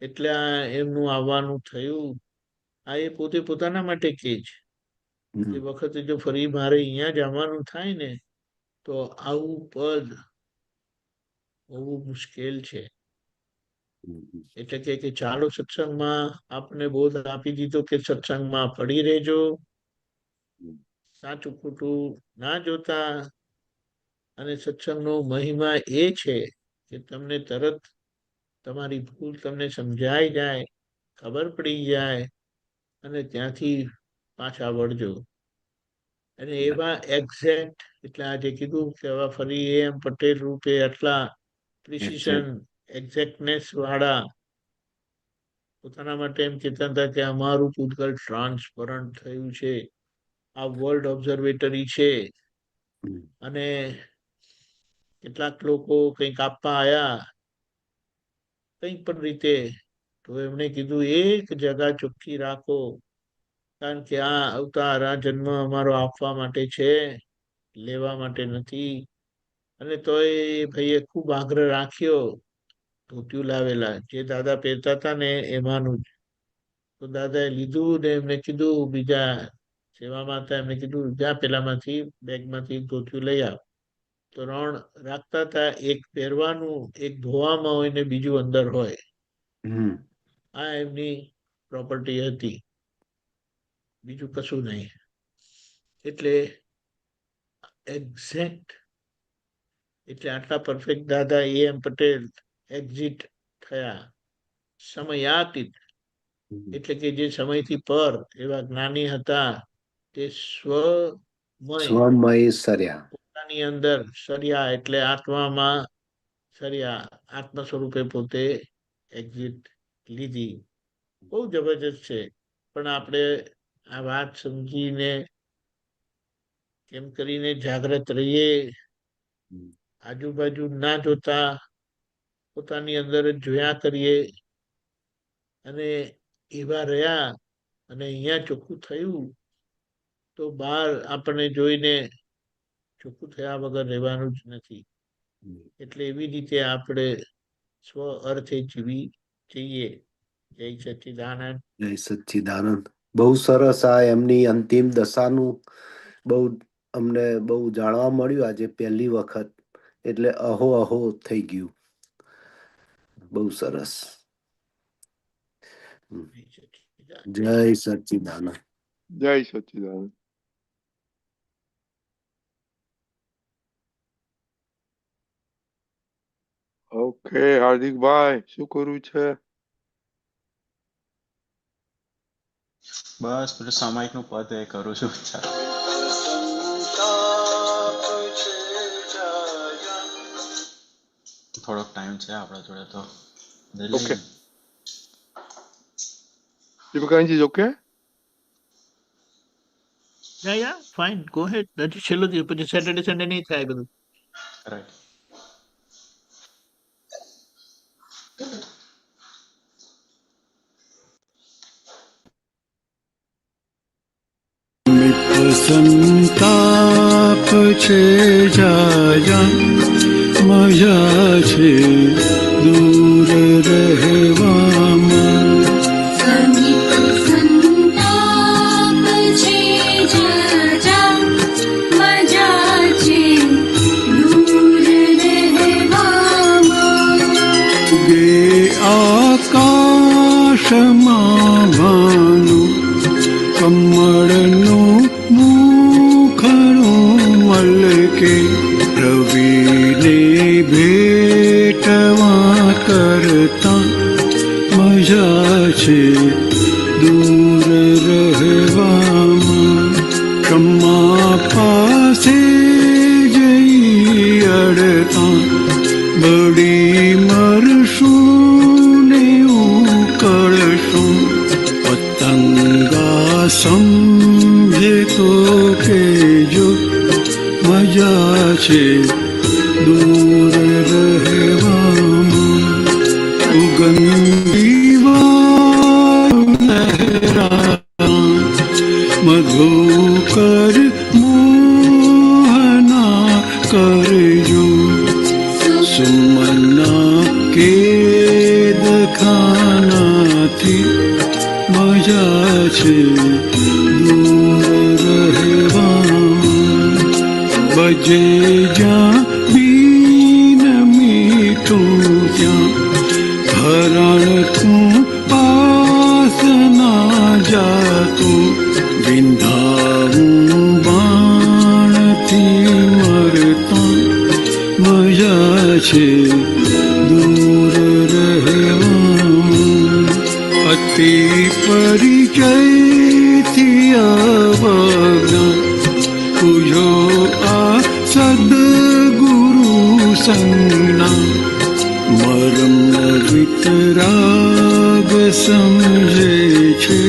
એટલે એમનું આવવાનું થયું. આ એ પોતે પોતાના માટે કે છે એ વખતે જો ફરી મારે અહીંયા જ આવવાનું થાય ને તો આવું પદ હોવું મુશ્કેલ છે. એટલે કે ચાલો સત્સંગમાં આપને બોધ આપી દીધો કે સત્સંગમાં પડી રહેજો, સાચું ખોટું ના જોતા. અને સત્સંગનો મહિમા એ છે કે તમને તરત તમારી ભૂલ તમને સમજાઈ જાય, ખબર પડી જાય અને ત્યાંથી પાછા વળજો. અને એવા એક્ઝેક્ટ એટલે આજે કીધું કે હવે ફરી એમ પટેલ રૂપે આટલા પ્રિસિશન એક્ઝેક્ટનેસ વાળા પોતાના માટે એમ કહેતા હતા કે અમારું પૂતગલ ટ્રાન્સપરન્ટ થયું છે, આ વર્લ્ડ ઓબ્ઝર્વેટરી છે. અને કેટલાક લોકો કંઈક આપવા આવ્યા કંઈક પણ રીતે, તો એમણે કીધું એક જગા ચોખ્ખી રાખો, કારણ કે આ અવતાર આ જન્મ અમારો આપવા માટે છે, લેવા માટે નથી. અને તોય ભાઈએ ખૂબ આગ્રહ રાખ્યો. ધોતિયું લાવેલા જે દાદા પહેરતા હતા ને એમાંનું જ. તો દાદાએ લીધું ને એમને કીધું બીજા સેવામાં હતા એમને કીધું જ્યાં પેલામાંથી બેગમાંથી ધોતિયું લઈ આવ. તો 3 રાખતા હતા, એક પહેરવાનું, એક ધોવામાં હોય ને બીજું અંદર હોય. આ એમની પ્રોપર્ટી હતી, બીજું કશું નહીં. એટલે એક્ઝેક્ટ એટલે આટલા પરફેક્ટ દાદા એમ પટેલ એક્ઝિટ થયા. સમયાતીત એટલે કે જે સમયથી પર એવા જ્ઞાની હતા તે સ્વમય સર્યા, પોતાની અંદર સર્યા એટલે આત્મામાં સર્યા, આત્મ સ્વરૂપે પોતે એક્ઝિટ લીધી. બહુ જબરજસ્ત છે. પણ આપણે આ વાત સમજીને કેમ કરીને જાગ્રત રહીએ, આજુબાજુ ના જોતા પોતાની અંદર જ જોયા કરીએ અને એવા રહ્યા. અને અહીંયા ચોખ્ખું થયું તો બહાર આપણને જોઈને ચોખ્ખું થયા વગર રહેવાનું જ નથી. એટલે એવી રીતે આપણે સ્વ અર્થે જીવી જઈએ. જય સચ્ચિદાનંદ. જય સચ્ચિદાનંદ. બહુ સરસ. આ એમની અંતિમ દશાનું અમને બહુ જાણવા મળ્યું આજે પહેલી વખત. એટલે અહો અહો થઈ ગયું. બહુ સરસ. જય સચ્ચિદાનંદ. જય સચ્ચિદાનંદ. ઓકે હાર્દિકભાઈ, શું કરવું છે? બસ પેલું સામાયિક નું પદ એ કરું છું. થોડોક ટાઈમ છે આપણા જોડે તો. Okay Dipakanji is okay? Yeah, fine. Go ahead. That is છેલ્લો દિવસ, પછી સેટરડે સન્ડે નહીં થાય બધું. રાઈટ. સંતાપ છે જાયા, મજા છે દૂર રહેવામાં. આકાશમાં ભાનું ખરું મલકે રવિને ભેટવા કરતા મજા છે દૂર રહેવામાં. ક્ષમા પાસે જઈ અડતા બળી મરશું ને ઉકળશું. પતંગા સમજે તો કેજો મજા છે દૂર રહેવામાં. સુગંધી વાયુ લહેરા મધુકર મોહના કરજો. સુમના કેદ ખાનાથી મજા છે દૂર રહેવામાં. બજે જ્યાં બીન મીઠું ત્યાં હરણ તું પાસ ના જાતું. વિંધાવું બાણથી મરતા મજા છે દૂર રહેવામાં. અતિ પરિચયથી અવજ્ઞા પૂજો આ સદગુરુ સંજ્ઞા. મરમ વિતરાગ સમજે છે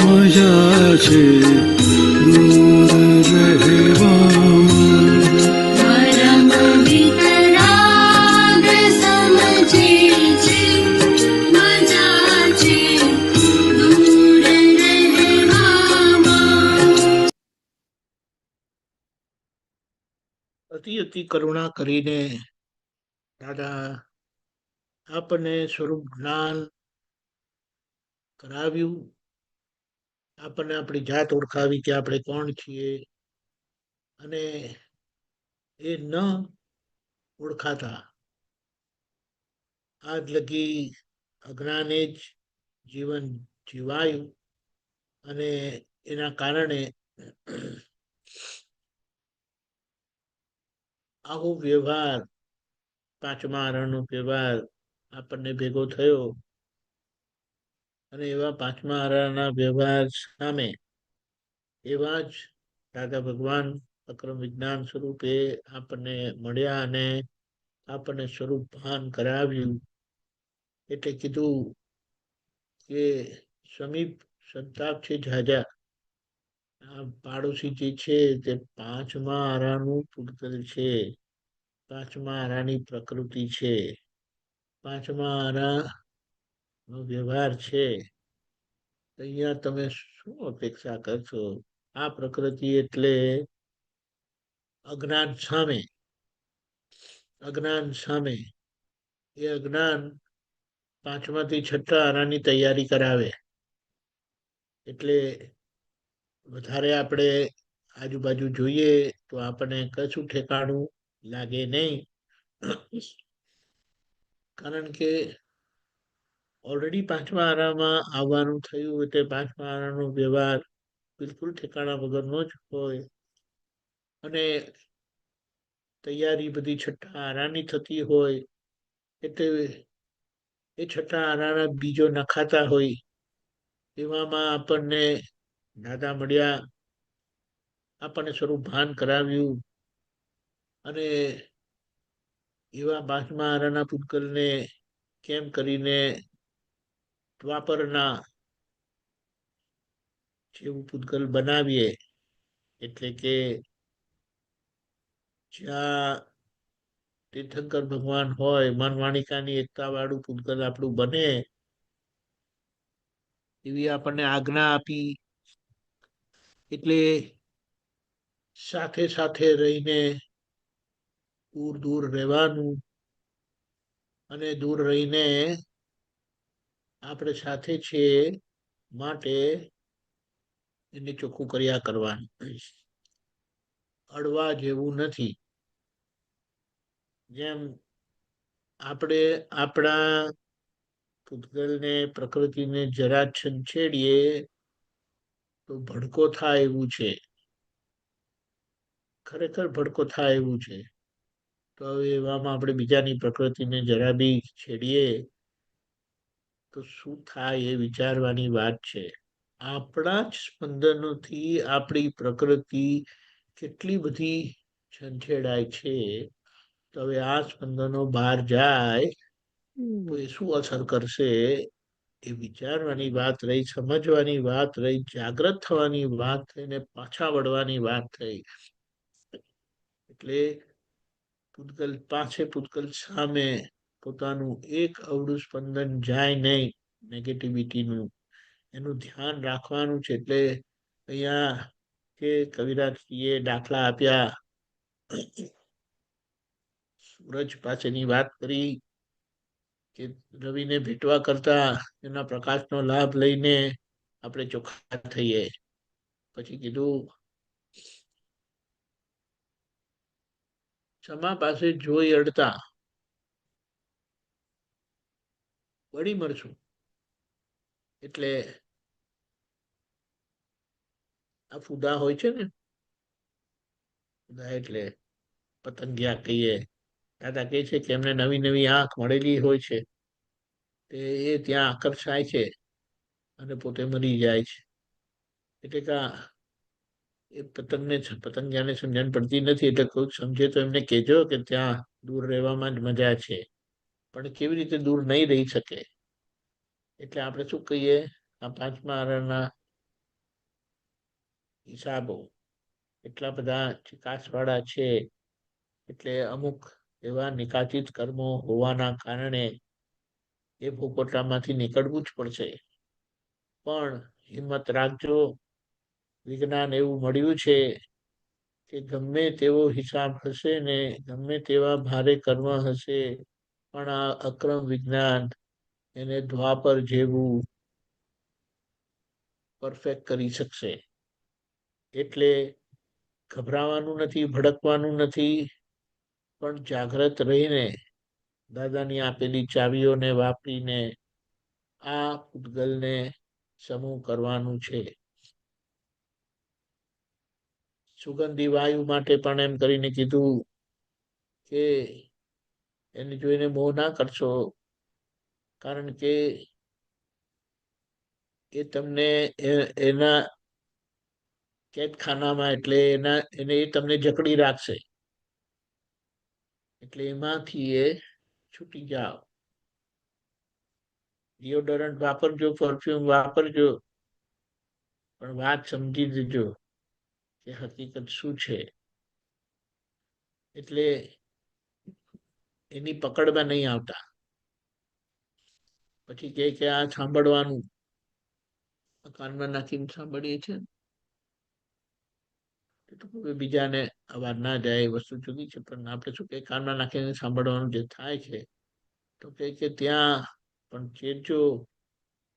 મજા છે દૂર રહેવામાં. પરમ વિતરાગ સમજે છે મજા છે દૂર રહેવામાં. અતિ અતિ કરુણા કરીને દાદા આપણને સ્વરૂપ જ્ઞાન કરાવ્યું. આપણને આપણી જાત ઓળખાવી કે આપણે કોણ છીએ. અને એ ન ઓળખાતા આજ લગી અજ્ઞાને જ જીવન જીવાયું. અને એના કારણે આવો વ્યવહાર પાંચમા આરણનો વ્યવહાર આપણને ભેગો થયો. અને એવા પાંચમા આરણના વ્યવહાર સામે એવા જ દાદા ભગવાન અક્રમ વિજ્ઞાન સ્વરૂપે આપણને મળ્યા અને આપણને સ્વરૂપ ભાન કરાવ્યું. એટલે કીધું કે સમીપ સંતાપ છે ઝાઝા. આ પાડોશી જે છે તે પાંચમા આરાનું પૂતગલ છે. પાંચમા આરાની પ્રકૃતિ છે. પાંચમા આરા નો વ્યવહાર છે. અહીંયા તમે શું અપેક્ષા કરશો? આ પ્રકૃતિ એટલે અજ્ઞાન સામે. અજ્ઞાન સામે એ અજ્ઞાન પાંચમાથી છઠ્ઠા આરાની તૈયારી કરાવે. એટલે વધારે આપણે આજુબાજુ જોઈએ તો આપણને કશું ઠેકાણું લાગે નહીં. કારણ કે ઓલરેડી પાંચમા આરામાં આવવાનું થયું એટલે પાંચમા આરાનો વ્યવહાર બિલકુલ ઠેકાણા વગરનો જ હોય. અને તૈયારી બધી છઠ્ઠા આરાની થતી હોય. એટલે એ છઠ્ઠા આરાના બીજો નખાતા હોય. એવામાં આપણને દાદા મળ્યા, આપણને સ્વરૂપ ભાન કરાવ્યું. અને એવા પાંચમા આરાના પૂતગલને કેમ કરીને દ્વાપરના જેવું પૂતગલ બનાવીએ. એટલે કે જ્યાં તીર્થંકર ભગવાન હોય, મન વાણિકાની એકતા વાળું પૂતગલ આપણું બને એવી આપણને આજ્ઞા આપી. એટલે સાથે સાથે રહીને દૂર દૂર રહેવાનું. અને દૂર રહીને આપણે સાથે છીએ માટે એને ચોખ્ખું કર્યા કરવાનું. અડવા જેવું નથી. જેમ આપણે આપણા પૂતગલને પ્રકૃતિને જરા છંછેડીએ તો ભડકો થાય એવું છે. ખરેખર ભડકો થાય એવું છે. તો હવે એવામાં આપણે બીજાની પ્રકૃતિને જરા બી છેડીએ તો શું થાય એ વિચારવાની વાત છે. આપણા જ સ્પંદનોથી આપણી પ્રકૃતિ કેટલી બધી છંછેડાય છે. તો હવે આ સ્પંદનો બહાર જાય તો એ શું અસર કરશે એ વિચારવાની વાત રહી, સમજવાની વાત રહી, જાગ્રત થવાની વાત થઈ ને પાછા વળવાની વાત થઈ. એટલે પૂતગલ સામે પોતાનું એક અવળું સ્પંદન જાય નહીં નેગેટિવિટીનું, એનું ધ્યાન રાખવાનું છે. એટલે અહીંયા કે કવિરાજજીએ દાખલા આપ્યા, સૂરજ પાસેની વાત કરી કે રવિને ભેટવા કરતા એના પ્રકાશનો લાભ લઈને આપણે ચોખ્ખા થઈએ. પછી કીધું ક્ષમા પાસે જોઈ અડતા વળી મળશું. એટલે આ ફુદા હોય છે ને, ફુદા એટલે પતંગિયા કહીએ. દાદા કહે છે કે એમને નવી નવી આંખ મળેલી હોય છે, એ ત્યાં આકર્ષાય છે અને પોતે મરી જાય છે. એટલે કે એ પતંગિયાને સમજણ પડતી નથી. એટલે કોઈક સમજે તો એમને કહેજો કે ત્યાં દૂર રહેવામાં જ મજા છે, પણ કેવી રીતે દૂર નહીં રહી શકે. એટલે આપણે શું કહીએ, આ પાંચમા આરાના હિસાબો એટલા બધા ચિકાસવાળા છે. એટલે અમુક એવા નિકાચિત કર્મો હોવાના કારણે એ ભોગવટામાંથી નીકળવું જ પડશે. પણ હિંમત રાખજો, વિજ્ઞાન એવું મળ્યું છે કે ગમે તેવો હિસાબ હશે ને, ગમે તેવા ભારે કર્મ હશે, પણ આ અક્રમ વિજ્ઞાન એને દ્વાપર જેવું પરફેક્ટ કરી શકશે. એટલે ગભરાવાનું નથી, ભડકવાનું નથી, પણ જાગ્રત રહીને દાદાની આપેલી ચાવીઓને વાપરીને આ પૂતગલને સમૂહ કરવાનું છે. સુગંધી વાયુ માટે પણ એમ કરીને કીધું કે એને જોઈને મોહ ના કરશો, કારણ કે એ તમને એના કેદખાનામાં એટલે એને એ તમને જકડી રાખશે. એટલે એમાંથી એ છૂટી જાઓ. ડિયોડરન્ટ વાપરજો, પરફ્યુમ વાપરજો, પણ વાત સમજી દેજો કે હકીકત શું છે. એટલે એની પકડમાં નહીં આવતા. પછી કે આ સાંભળવાનું, કાનમાં નાખીને સાંભળીએ છે તો બીજાને અવાજ ના જાય એ વસ્તુ જુદી છે. પણ આપણે શું કે કાનમાં નાખીને સાંભળવાનું જે થાય છે, તો કે ત્યાં પણ ચેતજો.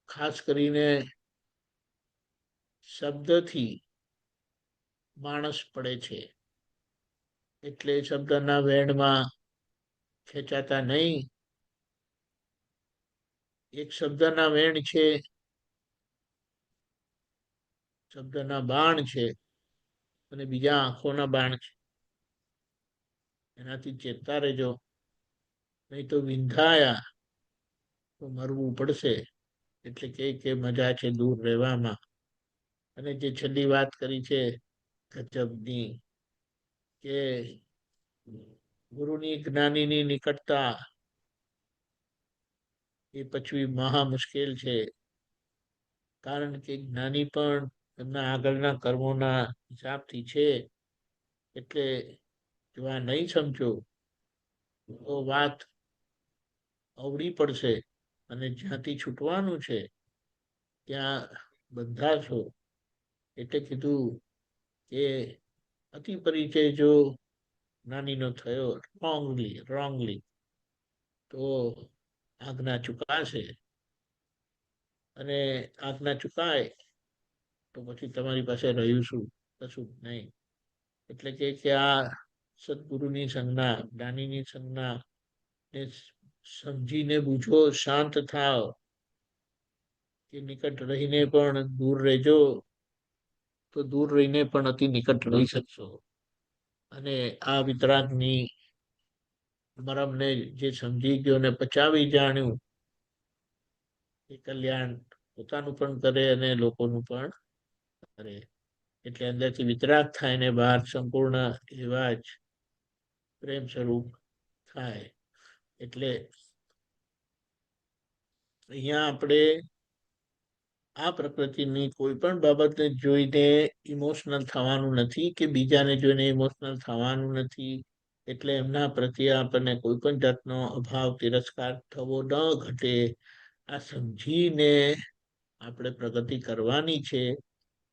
ખાસ કરીને શબ્દથી માણસ પડે છે, એટલે શબ્દના વેણમાં ખેંચાતા નહીં. એક શબ્દના વેણ છે, શબ્દના બાણ છે, અને બીજા આંખોના બાણ છે. એનાથી ચેતતા રહેજો, નહીં તો વિંધાયા તો મરવું પડશે. એટલે કે મજા છે દૂર રહેવામાં. અને જે છેલ્લી વાત કરી છે ગજબની, કે ગુરુની જ્ઞાનીની નિકટતા એ પછી મહા મુશ્કેલ છે. કારણ કે જ્ઞાની પણ એમના આગળના કર્મોના હિસાબથી છે. એટલે જો આ નહીં સમજો તો વાત અવળી પડશે, અને જ્યાંથી છૂટવાનું છે ત્યાં બધા છો. એટલે કીધું કે અતિ પરિચય જો જ્ઞાનીનો થયો રોંગલી તો આજ્ઞા ચુકાશે, અને આજ્ઞા ચુકાય તો પછી તમારી પાસે રહ્યું શું? કશું નહીં. એટલે કે આ સદગુરુની સંજ્ઞા, જ્ઞાનીની સંજ્ઞા ને સમજીને બૂঝો, શાંત થાવ, કે નિકટ રહીને પણ દૂર રહેજો, તો દૂર રહીને પણ અતિ નિકટ રહી શકશો. અને આ વિતરાગની મરમને જે સમજી ગયો ને પચાવી જાણ્યું એ કલ્યાણ પોતાનું પણ કરે અને લોકોનું પણ કરે. એટલે અંદરથી વિતરાગ થાય ને બહાર સંપૂર્ણ એવા જ પ્રેમ સ્વરૂપ થાય. એટલે અહીંયા આપણે આ પ્રકૃતિની કોઈ પણ બાબતને જોઈને ઇમોશનલ થવાનું નથી કે બીજાને જોઈને ઇમોશનલ થવાનું નથી. એટલે એમના પ્રત્યે આપણને કોઈ પણ જાતનો અભાવ તિરસ્કાર થવો ન ઘટે. આ સમજીને આપણે પ્રગતિ કરવાની છે.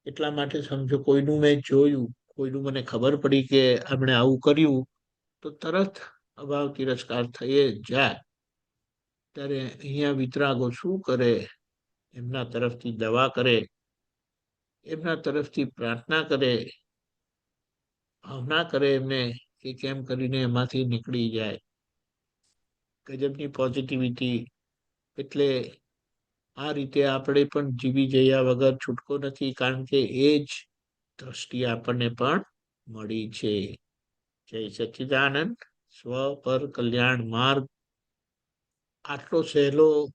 એટલા માટે સમજો કોઈનું મેં જોયું, કોઈનું મને ખબર પડી કે આપણે આવું કર્યું, તો તરત અભાવ તિરસ્કાર થઈ જાય. ત્યારે અહીંયા વિતરાગો શું કરે? એમના તરફથી દવા કરે, એમના તરફથી પ્રાર્થના કરે, ભાવના કરે એમને કે કેમ કરીને એમાંથી નીકળી જાય. ગજબની પોઝિટિવિટી. એટલે આ રીતે આપણે પણ જીવી જયા વગર છૂટકો નથી, કારણ કે એ જ દ્રષ્ટિ આપણને પણ મળી છે. જય સચ્ચિદાનંદ. સ્વ પર કલ્યાણ માર્ગ આટલો સહેલો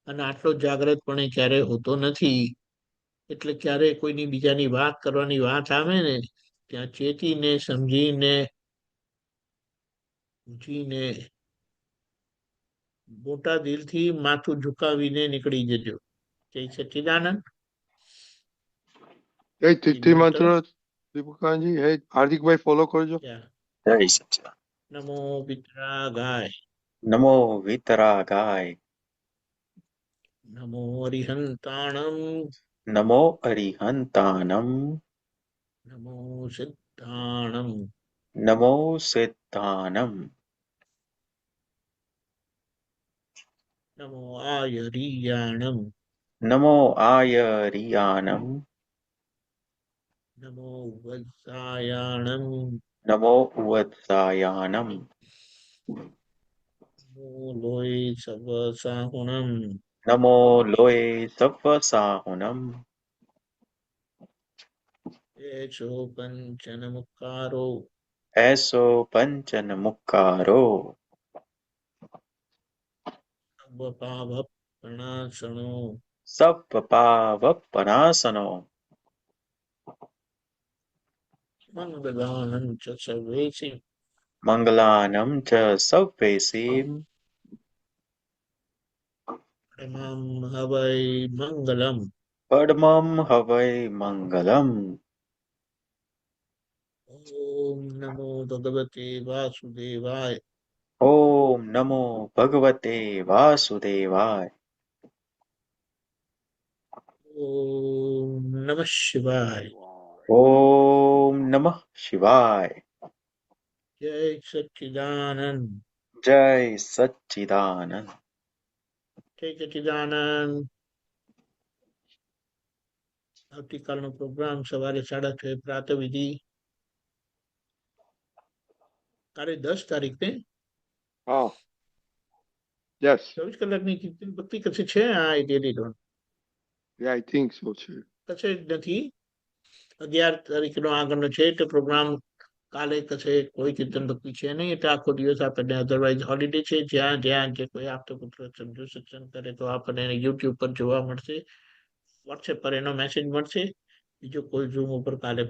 અને આટલો જાગ્રતપણે ક્યારે હોતો નથી. એટલે ક્યારે કોઈની બીજાની વાત કરવાની વાત આવે ને ત્યાં ચેતીને સમજીને પૂછીને મોટા દિલથી માથું ઝુકાવીને નીકળી જજો. જય સચ્ચિદાનંદ. જય તિથિ મંત્ર દીપકાજી. હે હાર્દિકભાઈ ફોલો કરજો. જય સચ્ચિદાનંદ. નમો વિતરાગાય. નમો વિતરાગાય. નમો અરિહંતાણમ. નમો અરિહંતાનમ. નમો સિદ્ધાણમ. નમો સિદ્ધાનમ. નમો આયરિયાણમ. નમો આયરિયાણમ. નમો વત્સાયાણમ. નમો વત્સાયાણમ. નમો લોય સવસાહુણમ. નમો લોય સવ્વસાહુણમ. એસો પંચનમુક્કારો. એસો પંચનમુક્કારો. સર્વપાવપણાસનો. સપ્પાવપનાસનો. મંગલાનં ચ સર્વેષિ. મંગલાનં ચ સવ્વેષિં. પરમં હવૈ મંગલમ. પરમં હવૈ મંગલમ. ઓમ નમો ભગવતે વાસુદેવાય. ઓમ નમો ભગવતે વાસુદેવાય. ઓમ નમઃ શિવાય. ઓમ નમઃ શિવાય. જય સચ્ચિદાનંદ. જય સચ્ચિદાનંદ. જય સચ્ચિદાનંદ. આવતીકાલનો પ્રોગ્રામ સવારે 6:30 પ્રાતઃવિધિ. કાલે 10 તારીખ ને. હા. યસ. 24 કલાકની કીર્તન ભક્તિ કશે છે? I really don't. I think so છે. કશે જ નથી. 11 તારીખનો આગળનો છે તો પ્રોગ્રામ કાલે કશે કોઈ કીર્તન ભક્તિ છે નહીં. એટલે આખો દિવસ આપણને અધરવાઇઝ હોલિડે છે. જ્યાં જ્યાં જે કોઈ આપતો પુત્ર સમજો સત્સંગ કરે તો આપણને યુટ્યુબ પર જોવા મળશે. વોટ્સએપ પર એનો મેસેજ મળશે. બીજો કોઈ ઝૂમ ઉપર કાલે